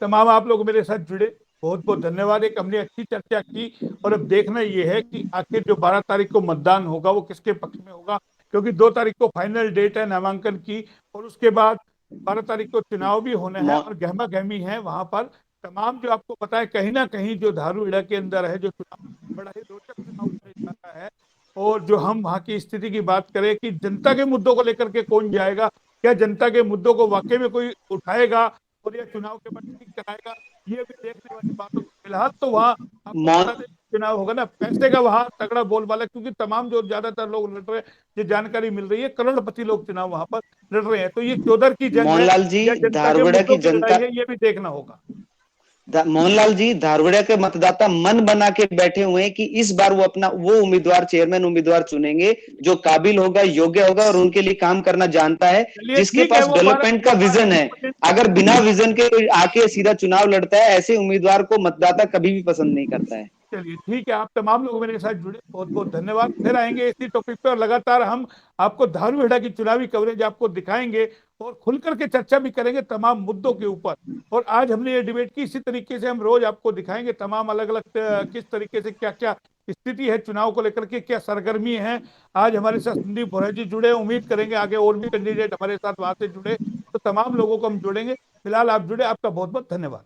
तमाम आप लोग मेरे साथ जुड़े, बहुत बहुत धन्यवाद। एक हमने अच्छी चर्चा की, और अब देखना यह है कि आखिर जो 12 तारीख को मतदान होगा वो किसके पक्ष में होगा, क्योंकि 2 तारीख को फाइनल डेट है नामांकन की, और उसके बाद 12 तारीख को चुनाव भी होना है, और गहमा गहमी है वहां पर। तमाम जो आपको पता है, कहीं ना कहीं जो धारूहेड़ा के अंदर है जो चुनाव, बड़ा ही रोचक चुनाव होने जा रहा है। और जो हम वहाँ की स्थिति की बात करें कि जनता के मुद्दों को लेकर के कौन जाएगा, क्या जनता के मुद्दों को वाकई में कोई उठाएगा और यह चुनाव के बाद ठीक कराएगा, ये भी देखने वाली बात होगी। फिलहाल तो वहाँ आपको बता दें, चुनाव होगा ना, पैसे का वहाँ तगड़ा बोलबाला, क्योंकि तमाम जो ज्यादातर लोग लड़ रहे हैं, ये जानकारी मिल रही है, करोड़पति लोग चुनाव वहां पर लड़ रहे हैं। तो ये चौधर की जंग है मोहनलाल जी, या जनता के धारवाड़ा मुद्दों की की जनता, लड़ाई है, ये भी देखना होगा। मोहनलाल जी, धारवाड़ा के मतदाता मन बना के बैठे हुए हैं कि इस बार वो अपना वो उम्मीदवार, चेयरमैन उम्मीदवार चुनेंगे जो काबिल होगा, योग्य होगा और उनके लिए काम करना जानता है, चलिए जिसके ठीक है, पास वो डेवलपमेंट का विजन है। अगर बिना विजन के कोई आके सीधा चुनाव लड़ता है, ऐसे उम्मीदवार को मतदाता कभी भी पसंद नहीं करता है। चलिए ठीक है, आप तमाम लोग मेरे साथ जुड़े, बहुत बहुत धन्यवाद। फिर आएंगे इसी टॉपिक पे, और लगातार हम आपको धारूहेड़ा की चुनावी कवरेज आपको दिखाएंगे, और खुल करके चर्चा भी करेंगे तमाम मुद्दों के ऊपर। और आज हमने ये डिबेट की, इसी तरीके से हम रोज आपको दिखाएंगे तमाम अलग अलग किस तरीके से क्या क्या स्थिति है चुनाव को लेकर के, क्या सरगर्मी है। आज हमारे साथ संदीप बोरा जी जुड़े, उम्मीद करेंगे आगे और भी कैंडिडेट हमारे साथ वहां से जुड़े, तो तमाम लोगों को हम जोड़ेंगे। फिलहाल आप जुड़े, आपका बहुत बहुत धन्यवाद।